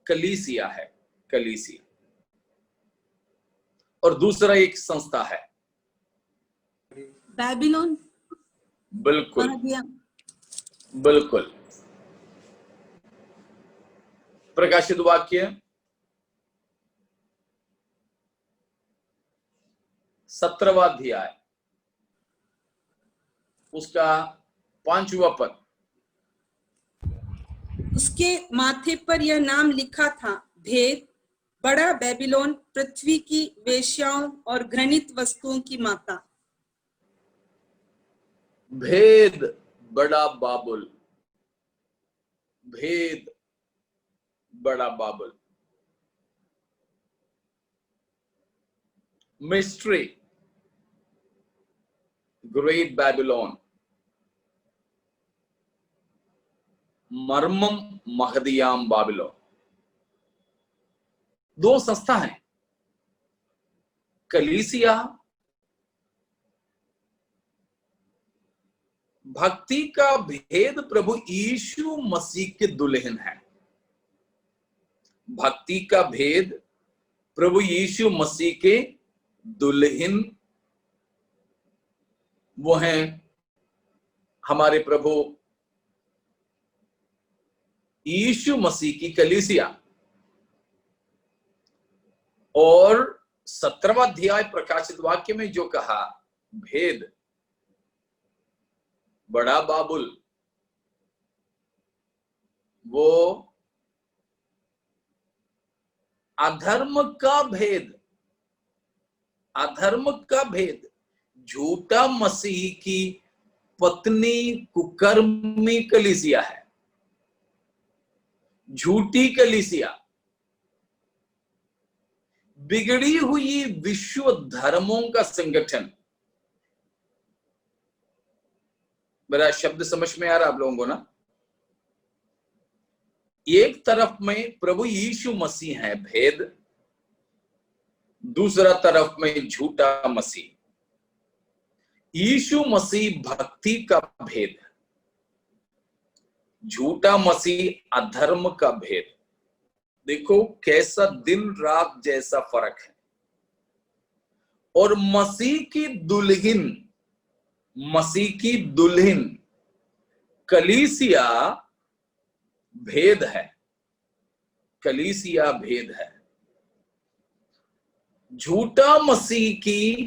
कलीसिया है, कलीसिया। और दूसरा एक संस्था है बेबीलोन। बिल्कुल बिल्कुल। प्रकाशित वाक्य 17वां अध्याय, उसका 5वां पद। उसके माथे पर यह नाम लिखा था, भेद, बड़ा बेबीलोन, पृथ्वी की वेश्याओं और घृणित वस्तुओं की माता। भेद, बड़ा बाबुल, भेद, बड़ा बाबुल, मिस्ट्री, ग्रेट बेबीलोन, मर्मम महदियाम बाबिलोन। 2 संस्था हैं, कलीसिया भक्ति का भेद प्रभु यीशु मसीह के दुल्हन है। भक्ति का भेद प्रभु यीशु मसीह के दुल्हन, वो हैं हमारे प्रभु यीशु मसीह की कलीसिया। और 17वां अध्याय प्रकाशित वाक्य में जो कहा भेद, बड़ा बाबुल, वो अधर्म का भेद, अधर्म का भेद, झूठा मसीह की पत्नी कुकर्मी कलीसिया है, झूठी कलीसिया, बिगड़ी हुई विश्व धर्मों का संगठन। मेरा शब्द समझ में आ रहा आप लोगों को ना? एक तरफ में प्रभु यीशु मसीह है भेद, दूसरा तरफ में झूठा मसीह। यीशु मसीह भक्ति का भेद, झूठा मसीह अधर्म का भेद। देखो कैसा दिन रात जैसा फर्क है। और मसीह की दुल्हन, मसीह की दुल्हन कलीसिया भेद है, कलीसिया भेद है। झूठा मसीह की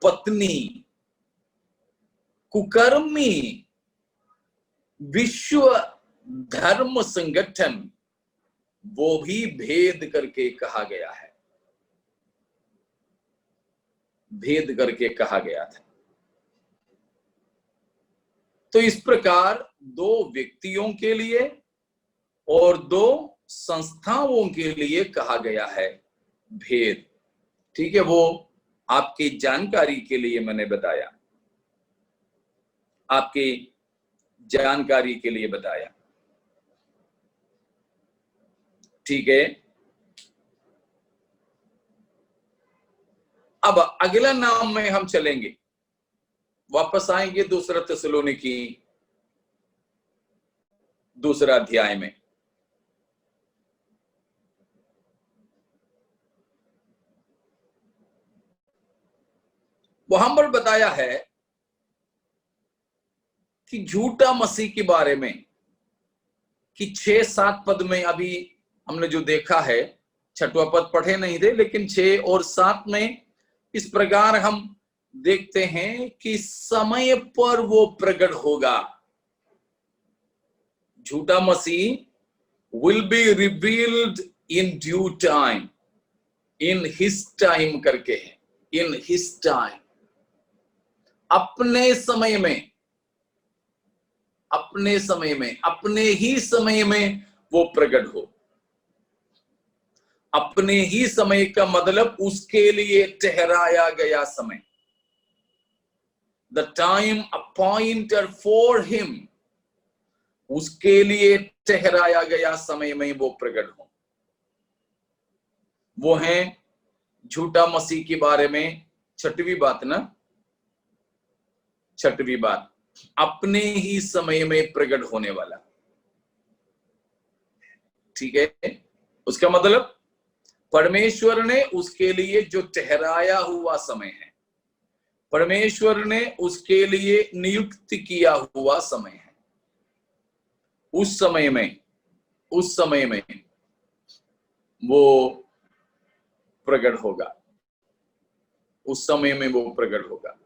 पत्नी कुकर्मी विश्व धर्म संगठन, वो भी भेद करके कहा गया है, भेद करके कहा गया था। तो इस प्रकार 2 व्यक्तियों के लिए और 2 संस्थाओं के लिए कहा गया है भेद। ठीक है, वो आपकी जानकारी के लिए मैंने बताया, आपकी जानकारी के लिए बताया। ठीक है, अब अगला नाम में हम चलेंगे, वापस आएंगे 2 थिस्सलुनीकी 2 अध्याय में। वहां पर बताया है कि झूठा मसीह के बारे में कि 6-7 पद में अभी हमने जो देखा है, 6वां पद पढ़े नहीं थे, लेकिन 6 और 7 में इस प्रकार हम देखते हैं कि समय पर वो प्रकट होगा। झूठा मसीह will be revealed in due time, in his time करके है, इन हिज टाइम, अपने समय में, अपने समय में, अपने ही समय में वो प्रकट हो। अपने ही समय का मतलब उसके लिए ठहराया गया समय, the time appointed for him, उसके लिए ठहराया गया समय में वो प्रकट हो। वो है झूठा मसीह के बारे में 6वीं बात ना, 6वीं बात, अपने ही समय में प्रकट होने वाला। ठीक है, उसका मतलब परमेश्वर ने उसके लिए जो ठहराया हुआ समय है, परमेश्वर ने उसके लिए नियुक्त किया हुआ समय है, उस समय में वो प्रकट होगा, उस समय में वो प्रकट होगा।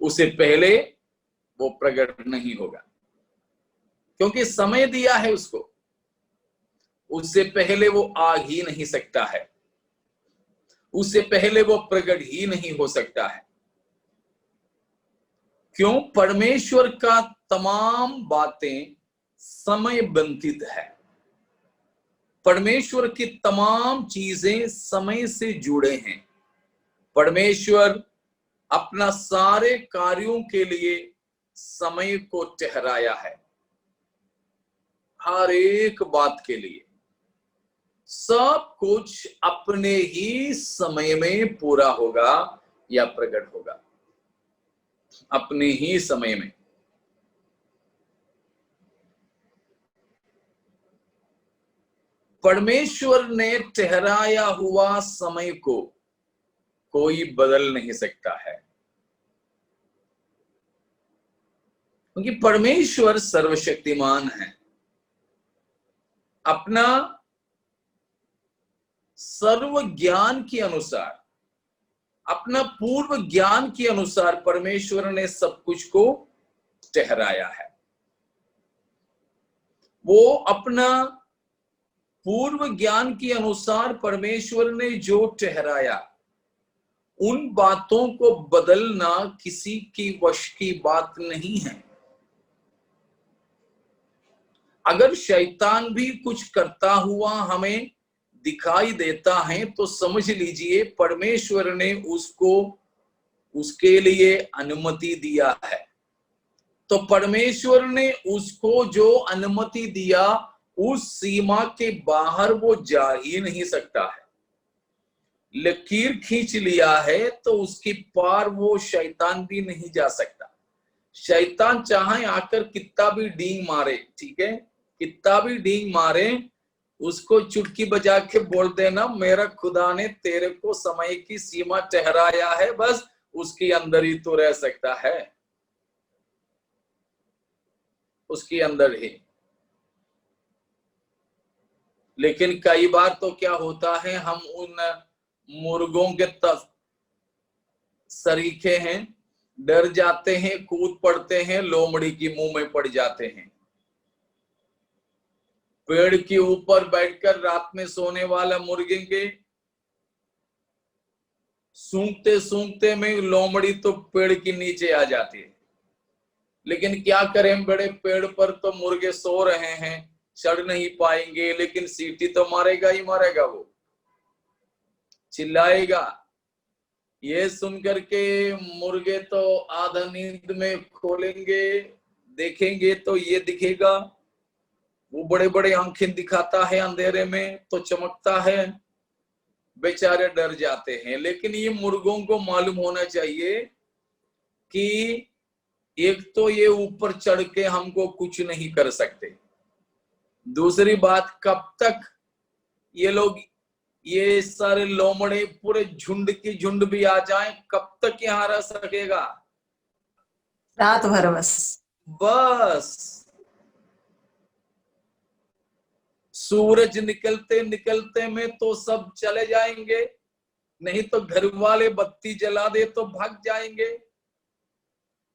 उससे पहले वो प्रकट नहीं होगा, क्योंकि समय दिया है उसको, उससे पहले वो आ ही नहीं सकता है, उससे पहले वो प्रकट ही नहीं हो सकता है। क्यों? परमेश्वर का तमाम बातें समय बंधित है, परमेश्वर की तमाम चीजें समय से जुड़े हैं। परमेश्वर अपना सारे कार्यों के लिए समय को ठहराया है, हर एक बात के लिए सब कुछ अपने ही समय में पूरा होगा या प्रकट होगा, अपने ही समय में। परमेश्वर ने ठहराया हुआ समय को कोई बदल नहीं सकता है, क्योंकि परमेश्वर सर्वशक्तिमान है। अपना सर्व ज्ञान के अनुसार, अपना पूर्व ज्ञान के अनुसार परमेश्वर ने सब कुछ को ठहराया है। वो अपना पूर्व ज्ञान के अनुसार परमेश्वर ने जो ठहराया, उन बातों को बदलना किसी की वश की बात नहीं है। अगर शैतान भी कुछ करता हुआ हमें दिखाई देता है तो समझ लीजिए परमेश्वर ने उसको उसके लिए अनुमति दिया है। तो परमेश्वर ने उसको जो अनुमति दिया उस सीमा के बाहर वो जा ही नहीं सकता है। लकीर खींच लिया है तो उसकी पार वो शैतान भी नहीं जा सकता। शैतान चाहे आकर कितना भी डींग मारे, ठीक है, कितना भी डींग मारे, उसको चुटकी बजा के बोल देना मेरा खुदा ने तेरे को समय की सीमा ठहराया है, बस उसके अंदर ही तो रह सकता है, उसके अंदर ही। लेकिन कई बार तो क्या होता है, हम उन मुर्गों के सरीखे हैं, डर जाते हैं, कूद पड़ते हैं, लोमड़ी की मुंह में पड़ जाते हैं। पेड़ के ऊपर बैठकर रात में सोने वाला मुर्गे के सूंघते सूंघते में लोमड़ी तो पेड़ के नीचे आ जाती है। लेकिन क्या करें, बड़े पेड़ पर तो मुर्गे सो रहे हैं, चढ़ नहीं पाएंगे, लेकिन सीटी तो मारेगा ही मारेगा, वो चिल्लाएगा। ये सुनकर के मुर्गे तो आधा नींद में खोलेंगे, देखेंगे तो ये दिखेगा, वो बड़े बड़े आंखें दिखाता है, अंधेरे में तो चमकता है, बेचारे डर जाते हैं। लेकिन ये मुर्गों को मालूम होना चाहिए कि एक तो ये ऊपर चढ़ के हमको कुछ नहीं कर सकते, दूसरी बात कब तक ये लोग ये सारे लोमड़े पूरे झुंड की झुंड भी आ जाएं, कब तक यहाँ रह सकेगा? रात भर बस। बस सूरज निकलते निकलते में तो सब चले जाएंगे, नहीं तो घर वाले बत्ती जला दे तो भाग जाएंगे,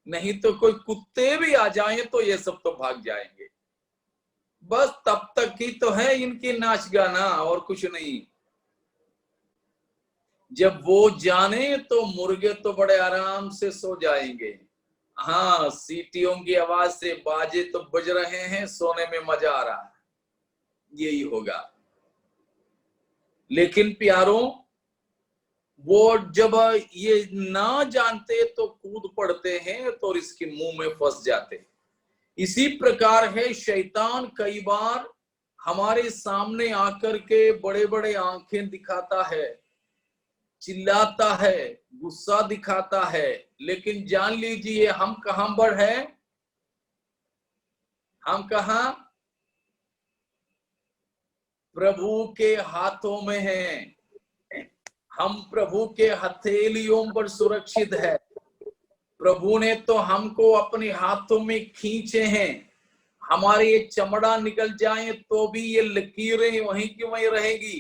नहीं तो कोई कुत्ते भी आ जाएं तो ये सब तो भाग जाएंगे। बस तब तक ही तो है इनकी नाच गाना, और कुछ नहीं। जब वो जाने तो मुर्गे तो बड़े आराम से सो जाएंगे। हाँ, सीटियों की आवाज से बाजे तो बज रहे हैं, सोने में मजा आ रहा है, यही होगा। लेकिन प्यारों, वो जब ये ना जानते तो कूद पड़ते हैं तो इसके मुंह में फंस जाते। इसी प्रकार है शैतान कई बार हमारे सामने आकर के बड़े बड़े आंखें दिखाता है, चिल्लाता है, गुस्सा दिखाता है, लेकिन जान लीजिए हम कहां पर है, हम कहां? प्रभु के हाथों में हैं। हम प्रभु के हथेलियों पर सुरक्षित है। प्रभु ने तो हमको अपने हाथों में खींचे हैं। हमारे ये चमड़ा निकल जाए तो भी ये लकीरें वहीं की वहीं रहेगी,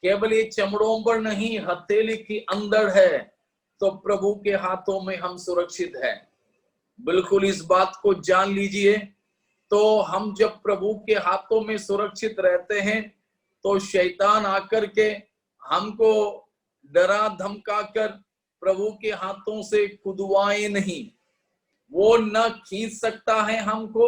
केवल ये चमड़ों पर नहीं, हथेली के अंदर है। तो प्रभु के हाथों में हम सुरक्षित हैं। बिल्कुल इस बात को जान लीजिए। तो हम जब प्रभु के हाथों में सुरक्षित रहते हैं तो शैतान आकर के हमको डरा धमका कर प्रभु के हाथों से खुदवाए नहीं। वो न खींच सकता है हमको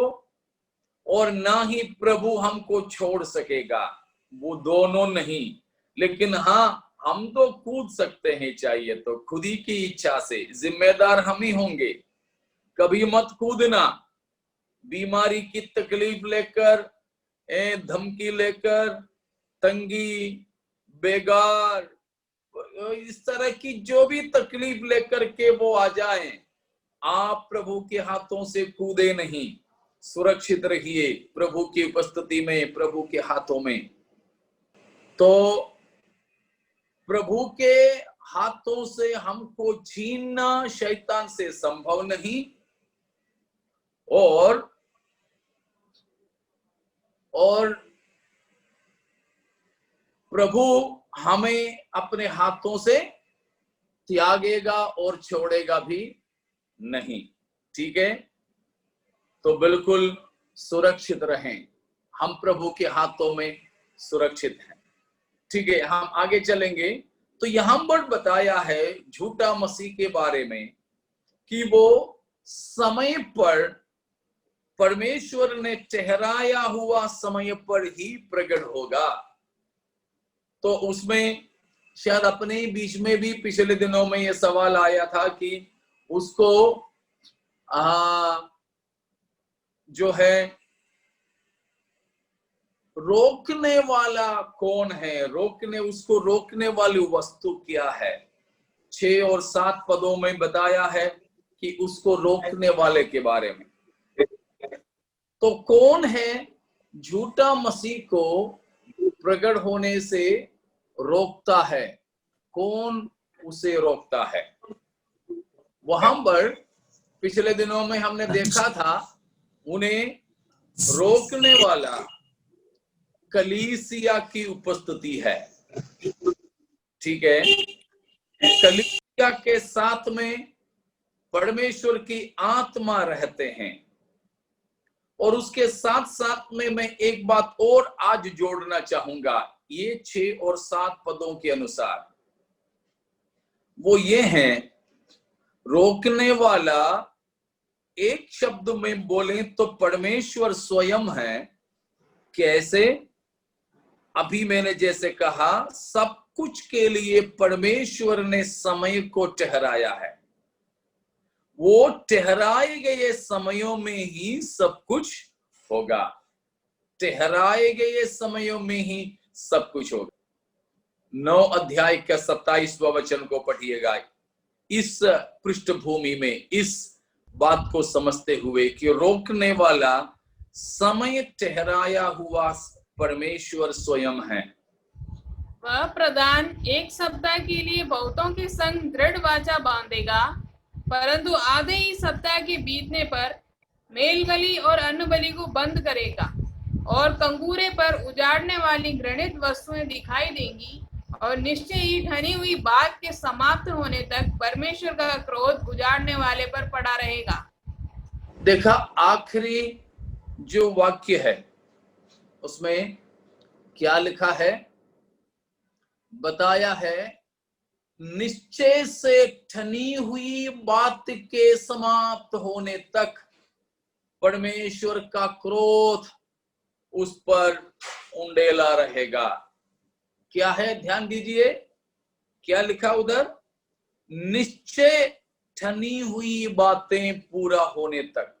और ना ही प्रभु हमको छोड़ सकेगा, वो दोनों नहीं। लेकिन हाँ, हम तो कूद सकते हैं, चाहिए तो खुद ही की इच्छा से। जिम्मेदार हम ही होंगे। कभी मत कूदना बीमारी की तकलीफ लेकर, धमकी लेकर, तंगी, बेगार, इस तरह की जो भी तकलीफ लेकर के वो आ जाएं, आप प्रभु के हाथों से कूदे नहीं। सुरक्षित रहिए प्रभु की उपस्थिति में, प्रभु के हाथों में। तो प्रभु के हाथों से हमको छीनना शैतान से संभव नहीं, और प्रभु हमें अपने हाथों से त्यागेगा और छोड़ेगा भी नहीं। ठीक है, तो बिल्कुल सुरक्षित रहें, हम प्रभु के हाथों में सुरक्षित हैं। ठीक है, हम आगे चलेंगे। तो यहां पर बताया है झूठा मसीह के बारे में कि वो समय पर, परमेश्वर ने ठहराया हुआ समय पर ही प्रकट होगा। तो उसमें शायद अपने बीच में भी पिछले दिनों में यह सवाल आया था कि उसको जो है रोकने वाला कौन है, उसको रोकने वाली वस्तु क्या है। 6 और 7 पदों में बताया है कि उसको रोकने वाले के बारे में। तो कौन है झूठा मसीह को प्रकट होने से रोकता है, कौन उसे रोकता है? वहां पर पिछले दिनों में हमने देखा था, उन्हें रोकने वाला कलीसिया की उपस्थिति है। ठीक है, कलीसिया के साथ में परमेश्वर की आत्मा रहते हैं। और उसके साथ साथ में मैं एक बात और आज जोड़ना चाहूंगा, ये 6 और 7 पदों के अनुसार, वो ये है, रोकने वाला एक शब्द में बोले तो परमेश्वर स्वयं है। कैसे? अभी मैंने जैसे कहा, सब कुछ के लिए परमेश्वर ने समय को ठहराया है। वो ठहराए गए समयों में ही सब कुछ होगा। ठहराए गए समयों में ही सब कुछ होगा। 9 अध्याय का 27वां वचन को पढ़िएगा। इस पृष्ठभूमि में इस बात को समझते हुए कि रोकने वाला समय ठहराया हुआ परमेश्वर स्वयं है। वह प्रधान 1 सप्ताह के लिए बहुतों के संग दृढ़ वाचा बांधेगा, परंतु आधे ही सप्ताह के बीतने पर मेलबलि और अन्नबलि को बंद करेगा, और कंगूरे पर उजाड़ने वाली घृणित वस्तुएं दिखाई देंगी, और निश्चय ही ठनी हुई बात के समाप्त होने तक परमेश्वर का क्रोध उजाड़ने वाले पर पड़ा रहेगा। देखा, आखिरी जो वाक्य है उसमें क्या लिखा है, बताया है, निश्चय से ठनी हुई बात के समाप्त होने तक परमेश्वर का क्रोध उस पर उंडेला रहेगा। क्या है, ध्यान दीजिए, क्या लिखा उधर, निश्चय ठनी हुई बातें पूरा होने तक।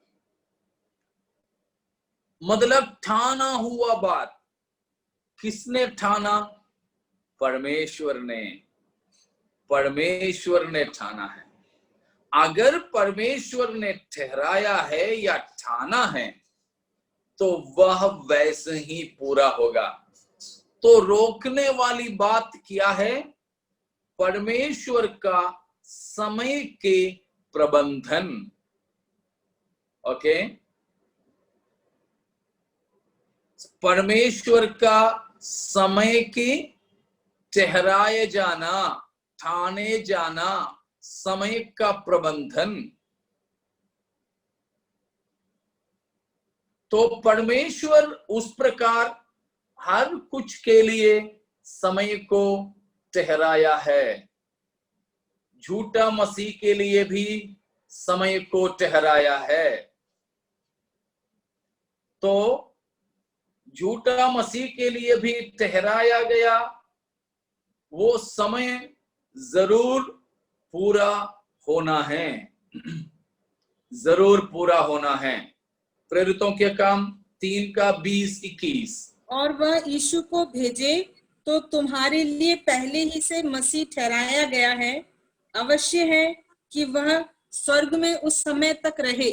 मतलब ठाना हुआ बात, किसने ठाना? परमेश्वर ने। परमेश्वर ने ठाना है। अगर परमेश्वर ने ठहराया है या ठाना है तो वह वैसे ही पूरा होगा। तो रोकने वाली बात क्या है? परमेश्वर का समय के प्रबंधन। ओके, परमेश्वर का समय के ठहराए जाना, ठाने जाना, समय का प्रबंधन। तो परमेश्वर उस प्रकार हर कुछ के लिए समय को ठहराया है। झूठा मसीह के लिए भी समय को ठहराया है। तो झूठा मसीह के लिए भी ठहराया गया, वो समय जरूर पूरा होना है, जरूर पूरा होना है। प्रेरितों के काम 3:20-21। और वह यीशु को भेजे तो तुम्हारे लिए पहले ही से मसीह ठहराया गया है। अवश्य है कि वह स्वर्ग में उस समय तक रहे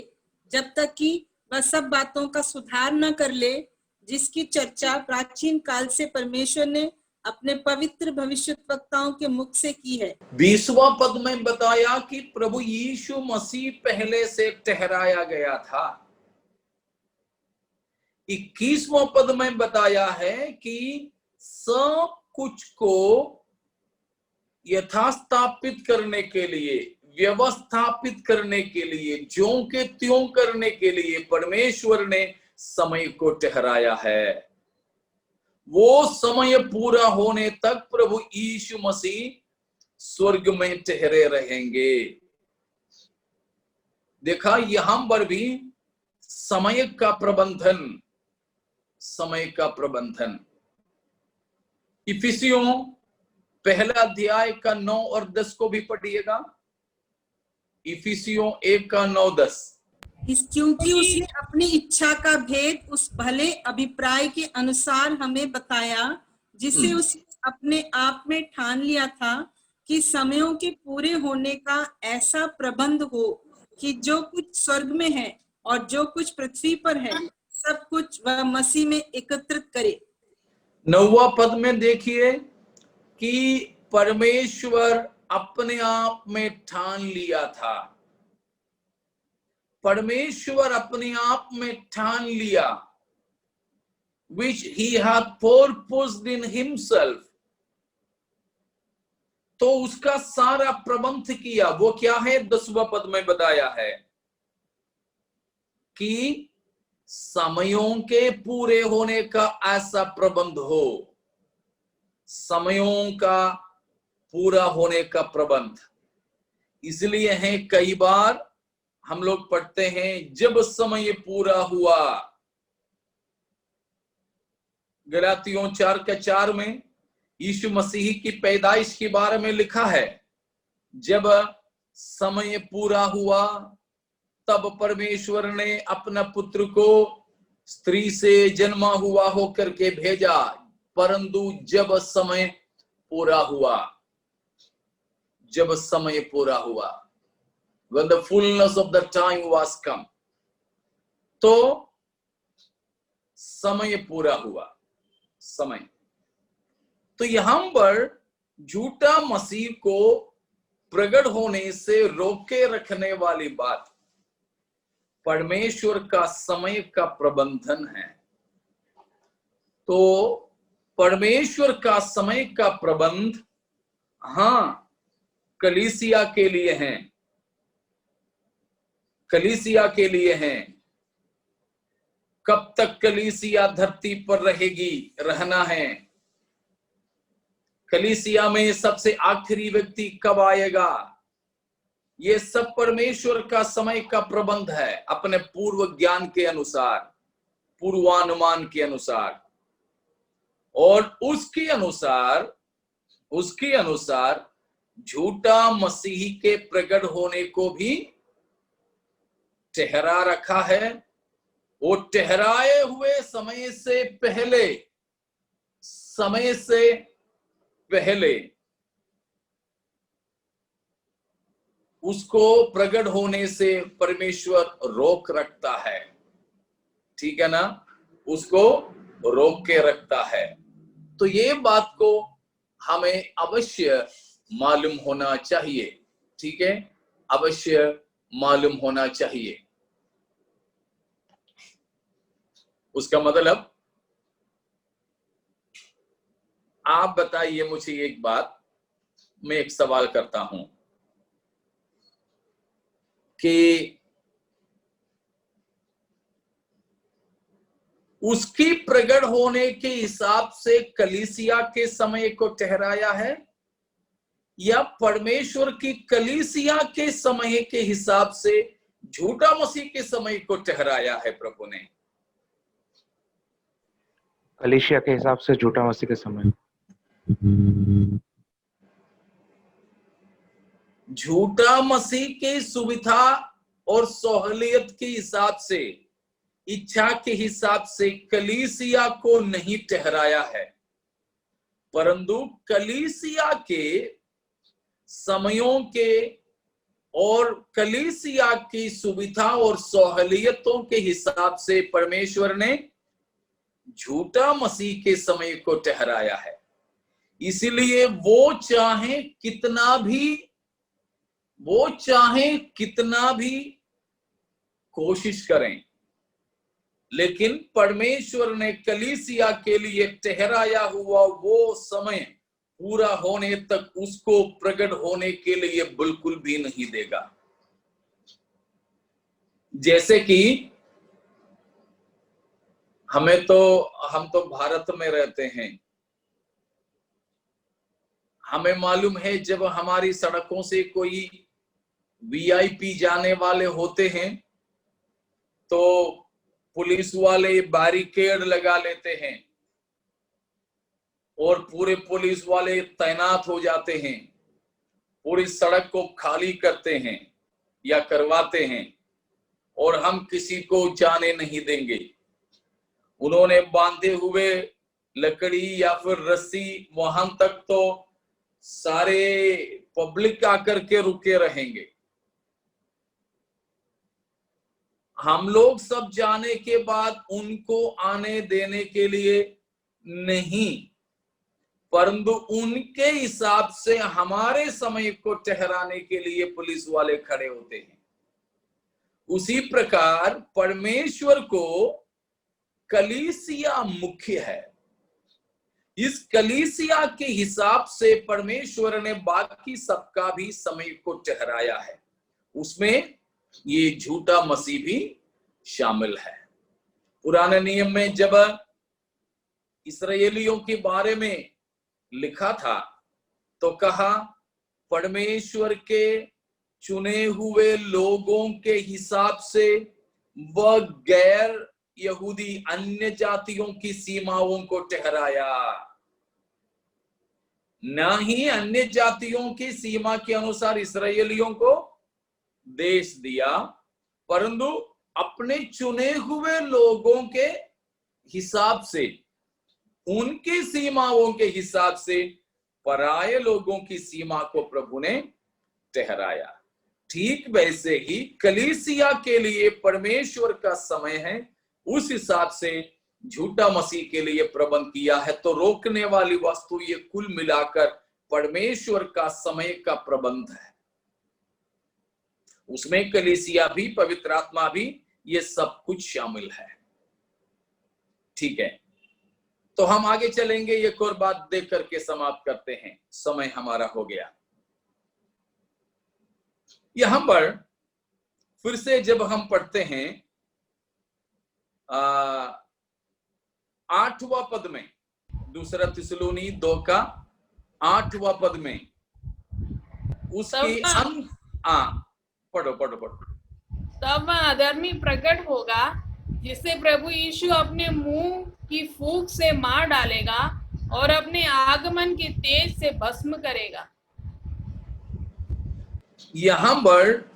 जब तक कि वह सब बातों का सुधार न कर ले, जिसकी चर्चा प्राचीन काल से परमेश्वर ने अपने पवित्र भविष्यद्वक्ताओं के मुख से की है। 20वां पद में बताया कि प्रभु यीशु मसीह पहले से ठहराया गया था। 21वां पद में बताया है कि सब कुछ को यथास्थापित करने के लिए, व्यवस्थापित करने के लिए, ज्यों के त्यों करने के लिए परमेश्वर ने समय को ठहराया है। वो समय पूरा होने तक प्रभु यीशु मसीह स्वर्ग में ठहरे रहेंगे। देखा, यहां पर भी समय का प्रबंधन, समय का प्रबंधन। इफिसियों 1 और 10 को भी पढ़िएगा। इफिसियों 1:9-10। क्योंकि उसने अपनी इच्छा का भेद उस भले अभिप्राय के अनुसार हमें बताया, जिसे उसने अपने आप में ठान लिया था कि समयों के पूरे होने का ऐसा प्रबंध हो कि जो कुछ स्वर्ग में है और जो कुछ पृथ्वी पर है, सब कुछ वह मसीह में एकत्रित करे। 9वां पद में देखिए कि परमेश्वर अपने आप में ठान लिया था। परमेश्वर अपने आप में ठान लिया, which he hath purposed in himself। तो उसका सारा प्रबंध किया। वो क्या है? 10वां पद में बताया है कि समयों के पूरे होने का ऐसा प्रबंध हो, समयों का पूरा होने का प्रबंध। इसलिए है कई बार हम लोग पढ़ते हैं, जब समय पूरा हुआ। गलातियों 4:4 में यीशु मसीह की पैदाइश के बारे में लिखा है, जब समय पूरा हुआ तब परमेश्वर ने अपना पुत्र को स्त्री से जन्मा हुआ होकर के भेजा। परंतु जब समय पूरा हुआ, जब समय पूरा हुआ, when the fullness of the time was come, तो समय पूरा हुआ। समय तो यहां पर झूठा मसीह को प्रकट होने से रोके रखने वाली बात परमेश्वर का समय का प्रबंधन है। तो परमेश्वर का समय का प्रबंध कलीसिया के लिए है, कलीसिया के लिए है। कब तक कलीसिया धरती पर रहना है, कलीसिया में सबसे आखिरी व्यक्ति कब आएगा, ये सब परमेश्वर का समय का प्रबंध है, अपने पूर्व ज्ञान के अनुसार, पूर्वानुमान के अनुसार। और उसके अनुसार झूठा मसीह के प्रकट होने को भी ठहरा रखा है। वो ठहराए हुए समय से पहले उसको प्रकट होने से परमेश्वर रोक रखता है, ठीक है ना, उसको रोक के रखता है। तो ये बात को हमें अवश्य मालूम होना चाहिए, ठीक है, अवश्य मालूम होना चाहिए। उसका मतलब आप बताइए मुझे एक बात, मैं एक सवाल करता हूं कि उसकी प्रकट होने के हिसाब से कलीसिया के समय को ठहराया है या परमेश्वर की कलीसिया के समय के हिसाब से झूठा मसीह के समय को ठहराया है प्रभु ने? कलीसिया के हिसाब से झूठा मसीह के समय। झूठा मसीह की सुविधा और सहूलियत के हिसाब से, इच्छा के हिसाब से कलीसिया को नहीं ठहराया है, परंतु कलीसिया के समयों के और कलीसिया की सुविधा और सहूलियतों के हिसाब से परमेश्वर ने झूठा मसीह के समय को ठहराया है। इसीलिए वो चाहे कितना भी कोशिश करें, लेकिन परमेश्वर ने कलीसिया के लिए ठहराया हुआ वो समय पूरा होने तक उसको प्रकट होने के लिए बिल्कुल भी नहीं देगा। जैसे कि हम तो भारत में रहते हैं, हमें मालूम है जब हमारी सड़कों से कोई वीआईपी जाने वाले होते हैं तो पुलिस वाले बैरिकेड लगा लेते हैं और पूरे पुलिस वाले तैनात हो जाते हैं, पूरी सड़क को खाली करते हैं या करवाते हैं और हम किसी को जाने नहीं देंगे। उन्होंने बांधे हुए लकड़ी या फिर रस्सी वहां तक तो सारे पब्लिक आकर के रुके रहेंगे। हम लोग सब जाने के बाद उनको आने देने के लिए नहीं, परंतु उनके हिसाब से हमारे समय को ठहराने के लिए पुलिस वाले खड़े होते हैं। उसी प्रकार परमेश्वर को कलीसिया मुख्य है। इस कलीसिया के हिसाब से परमेश्वर ने बाकी सबका भी समय को ठहराया है, उसमें ये झूठा मसीह भी शामिल है। पुराने नियम में जब इस्राएलियों के बारे में लिखा था तो कहा परमेश्वर के चुने हुए लोगों के हिसाब से वह गैर यहूदी अन्य जातियों की सीमाओं को ठहराया, न ही अन्य जातियों की सीमा के अनुसार इस्राएलियों को देश दिया, परंतु अपने चुने हुए लोगों के हिसाब से, उनकी सीमाओं के हिसाब से पराये लोगों की सीमा को प्रभु ने ठहराया। ठीक वैसे ही कलीसिया के लिए परमेश्वर का समय है, उस हिसाब से झूठा मसीह के लिए प्रबंध किया है, तो रोकने वाली वस्तु ये कुल मिलाकर परमेश्वर का समय का प्रबंध है। उसमें कलीसिया भी, पवित्र आत्मा भी, ये सब कुछ शामिल है। ठीक है, तो हम आगे चलेंगे, एक और बात देख करके समाप्त करते हैं, समय हमारा हो गया। यहां पर फिर से जब हम पढ़ते हैं 8वां पद में, दूसरा थिस्सलुनी 2 का 8वां पद में, उसके पढ़ो। तब वह अधर्मी प्रकट होगा जिसे प्रभु यीशु अपने मुंह की फूंक से मार डालेगा और अपने आगमन के तेज से भस्म करेगा। यहां पर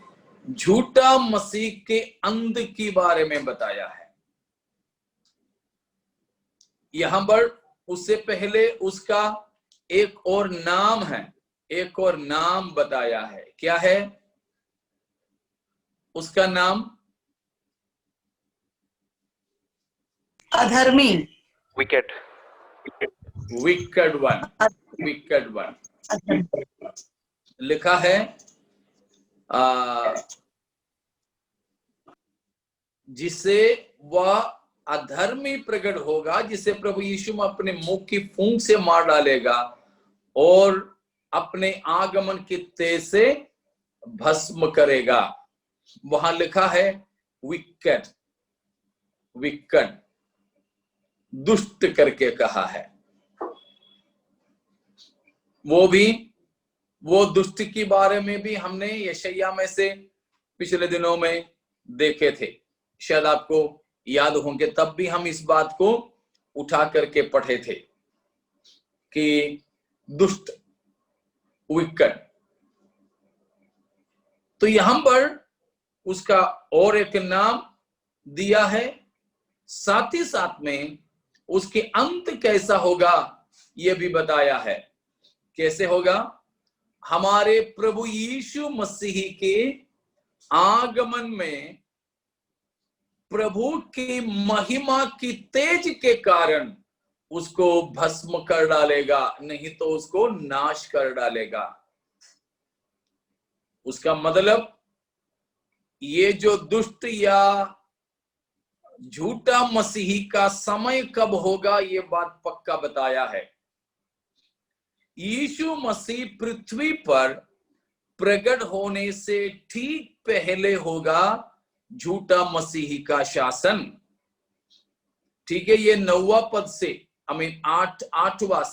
झूठा मसीह के अंत के बारे में बताया है। यहां पर उससे पहले उसका एक और नाम है, एक और नाम बताया है। क्या है उसका नाम? अधर्मी, विकेट, विकेड वन लिखा है। जिसे वह अधर्मी प्रकट होगा, जिसे प्रभु यीशु अपने मुख की फूंक से मार डालेगा और अपने आगमन के तेज से भस्म करेगा। वहां लिखा है विकेट, दुष्ट करके कहा है। वो दुष्ट के बारे में भी हमने यशायाह में से पिछले दिनों में देखे थे, शायद आपको याद होंगे। तब भी हम इस बात को उठा करके पढ़े थे कि दुष्ट, विकेट। तो यहां पर उसका और एक नाम दिया है, साथ ही साथ में उसके अंत कैसा होगा यह भी बताया है। कैसे होगा? हमारे प्रभु यीशु मसीह के आगमन में प्रभु की महिमा की तेज के कारण उसको भस्म कर डालेगा, नहीं तो उसको नाश कर डालेगा। उसका मतलब ये जो दुष्ट या झूठा मसीही का समय कब होगा, ये बात पक्का बताया है। यीशु मसीह पृथ्वी पर प्रकट होने से ठीक पहले होगा झूठा मसीही का शासन। ठीक है, ये 9वां पद से, 8वां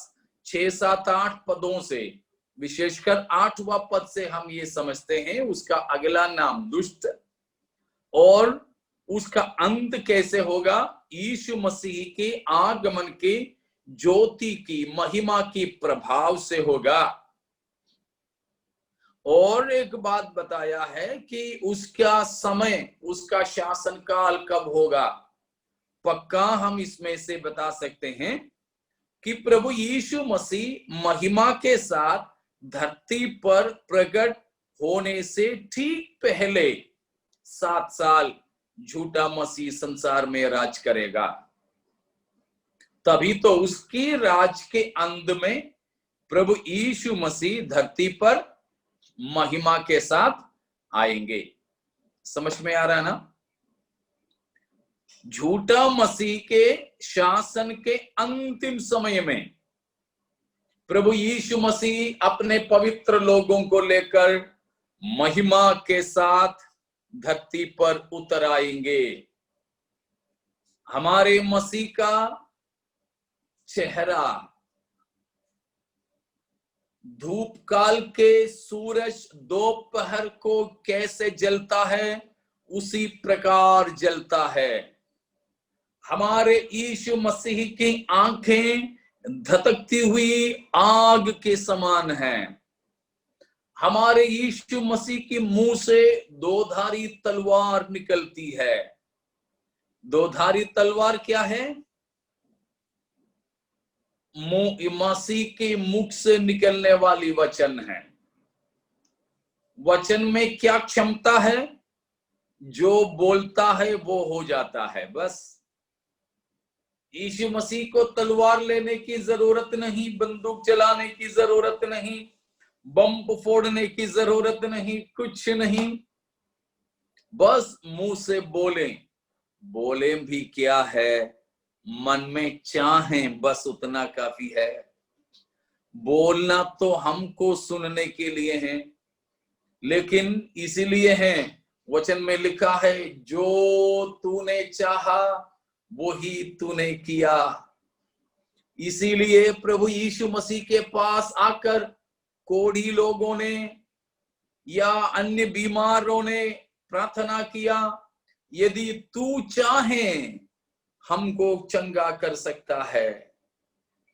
6, 7, 8 पदों से, विशेषकर 8वां पद से हम ये समझते हैं उसका अगला नाम दुष्ट, और उसका अंत कैसे होगा? यीशु मसीह के आगमन के ज्योति की, महिमा की प्रभाव से होगा। और एक बात बताया है कि उसका समय, उसका शासन काल कब होगा। पक्का हम इसमें से बता सकते हैं कि प्रभु यीशु मसीह महिमा के साथ धरती पर प्रकट होने से ठीक पहले 7 साल झूठा मसीह संसार में राज करेगा। तभी तो उसकी राज के अंत में प्रभु यीशु मसीह धरती पर महिमा के साथ आएंगे। समझ में आ रहा है ना? झूठा मसीह के शासन के अंतिम समय में प्रभु यीशु मसीह अपने पवित्र लोगों को लेकर महिमा के साथ धरती पर उतर आएंगे। हमारे मसीह का चेहरा धूप काल के सूरज दोपहर को कैसे जलता है, उसी प्रकार जलता है। हमारे यीशु मसीह की आंखें धधकती हुई आग के समान हैं। हमारे यीशु मसीह के मुंह से 2-धारी तलवार निकलती है। 2-धारी तलवार क्या है? मसीह के मुख से निकलने वाली वचन है। वचन में क्या क्षमता है? जो बोलता है वो हो जाता है। बस यीशु मसीह को तलवार लेने की जरूरत नहीं, बंदूक चलाने की जरूरत नहीं, बम फोड़ने की जरूरत नहीं, कुछ नहीं। बस मुंह से बोले भी क्या है, मन में चाहें, बस उतना काफी है। बोलना तो हमको सुनने के लिए है, लेकिन इसीलिए है वचन में लिखा है, जो तूने चाहा वो ही तूने किया। इसीलिए प्रभु यीशु मसीह के पास आकर कोढ़ी लोगों ने या अन्य बीमारों ने प्रार्थना किया, यदि तू चाहे हमको चंगा कर सकता है।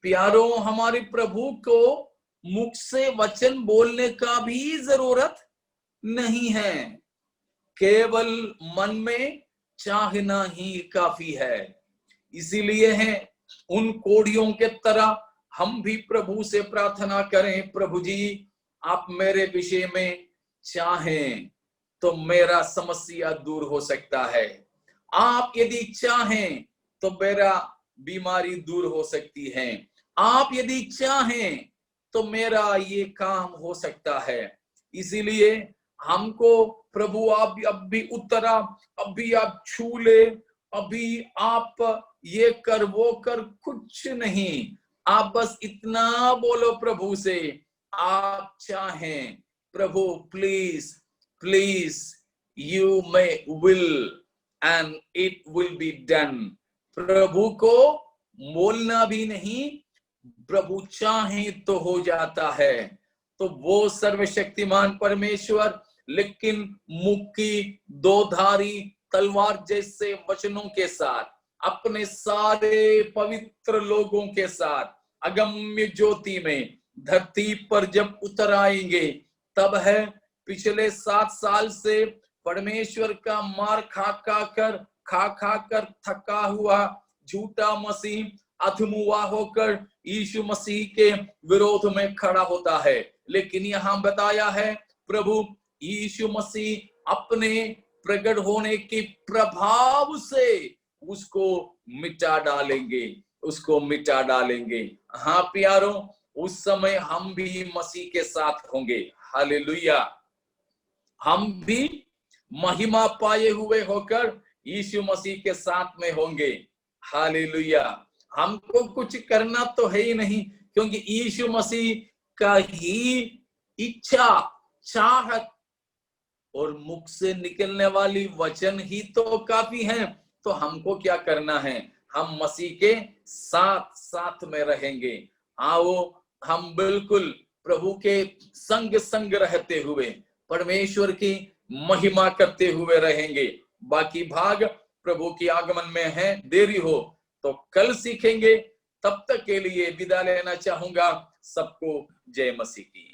प्यारो, हमारे प्रभु को मुख से वचन बोलने का भी जरूरत नहीं है, केवल मन में चाहना ही काफी है। इसीलिए है उन कोढ़ियों के तरह हम भी प्रभु से प्रार्थना करें, प्रभु जी आप मेरे विषय में चाहें तो मेरा समस्या दूर हो सकता है, आप यदि चाहें तो मेरा बीमारी दूर हो सकती है, आप यदि चाहें तो मेरा ये काम हो सकता है। इसीलिए हमको प्रभु आप अब भी उत्तरा, अभी आप छू ले, अभी आप ये कर वो कर, कुछ नहीं, आप बस इतना बोलो प्रभु से, आप चाहें प्रभु please please you may will and it will be done. प्रभु को बोलना भी नहीं, प्रभु चाहे तो हो जाता है। तो वो सर्वशक्तिमान परमेश्वर लेकिन मुख की दो धारी तलवार जैसे वचनों के साथ अपने सारे पवित्र लोगों के साथ अगम्य ज्योति में धरती पर जब उतर आएंगे, तब है पिछले 7 साल से परमेश्वर का मार खा कर थका हुआ झूठा मसीह अधमुआ होकर यीशु मसीह के विरोध में खड़ा होता है। लेकिन यहाँ बताया है प्रभु यीशु मसीह अपने प्रकट होने के प्रभाव से उसको मिटा डालेंगे। हाँ प्यारों, उस समय हम भी मसीह के साथ होंगे। हालेलुया। हम भी महिमा पाए हुए होकर यीशु मसीह के साथ में होंगे। हालेलुया। हमको कुछ करना तो है ही नहीं, क्योंकि यीशु मसीह का ही इच्छा, चाहत और मुख से निकलने वाली वचन ही तो काफी है। तो हमको क्या करना है? हम मसीह के साथ में रहेंगे। आओ हम बिल्कुल प्रभु के संग रहते हुए परमेश्वर की महिमा करते हुए रहेंगे। बाकी भाग प्रभु की आगमन में है, देरी हो तो कल सीखेंगे। तब तक के लिए विदा लेना चाहूंगा। सबको जय मसीह की।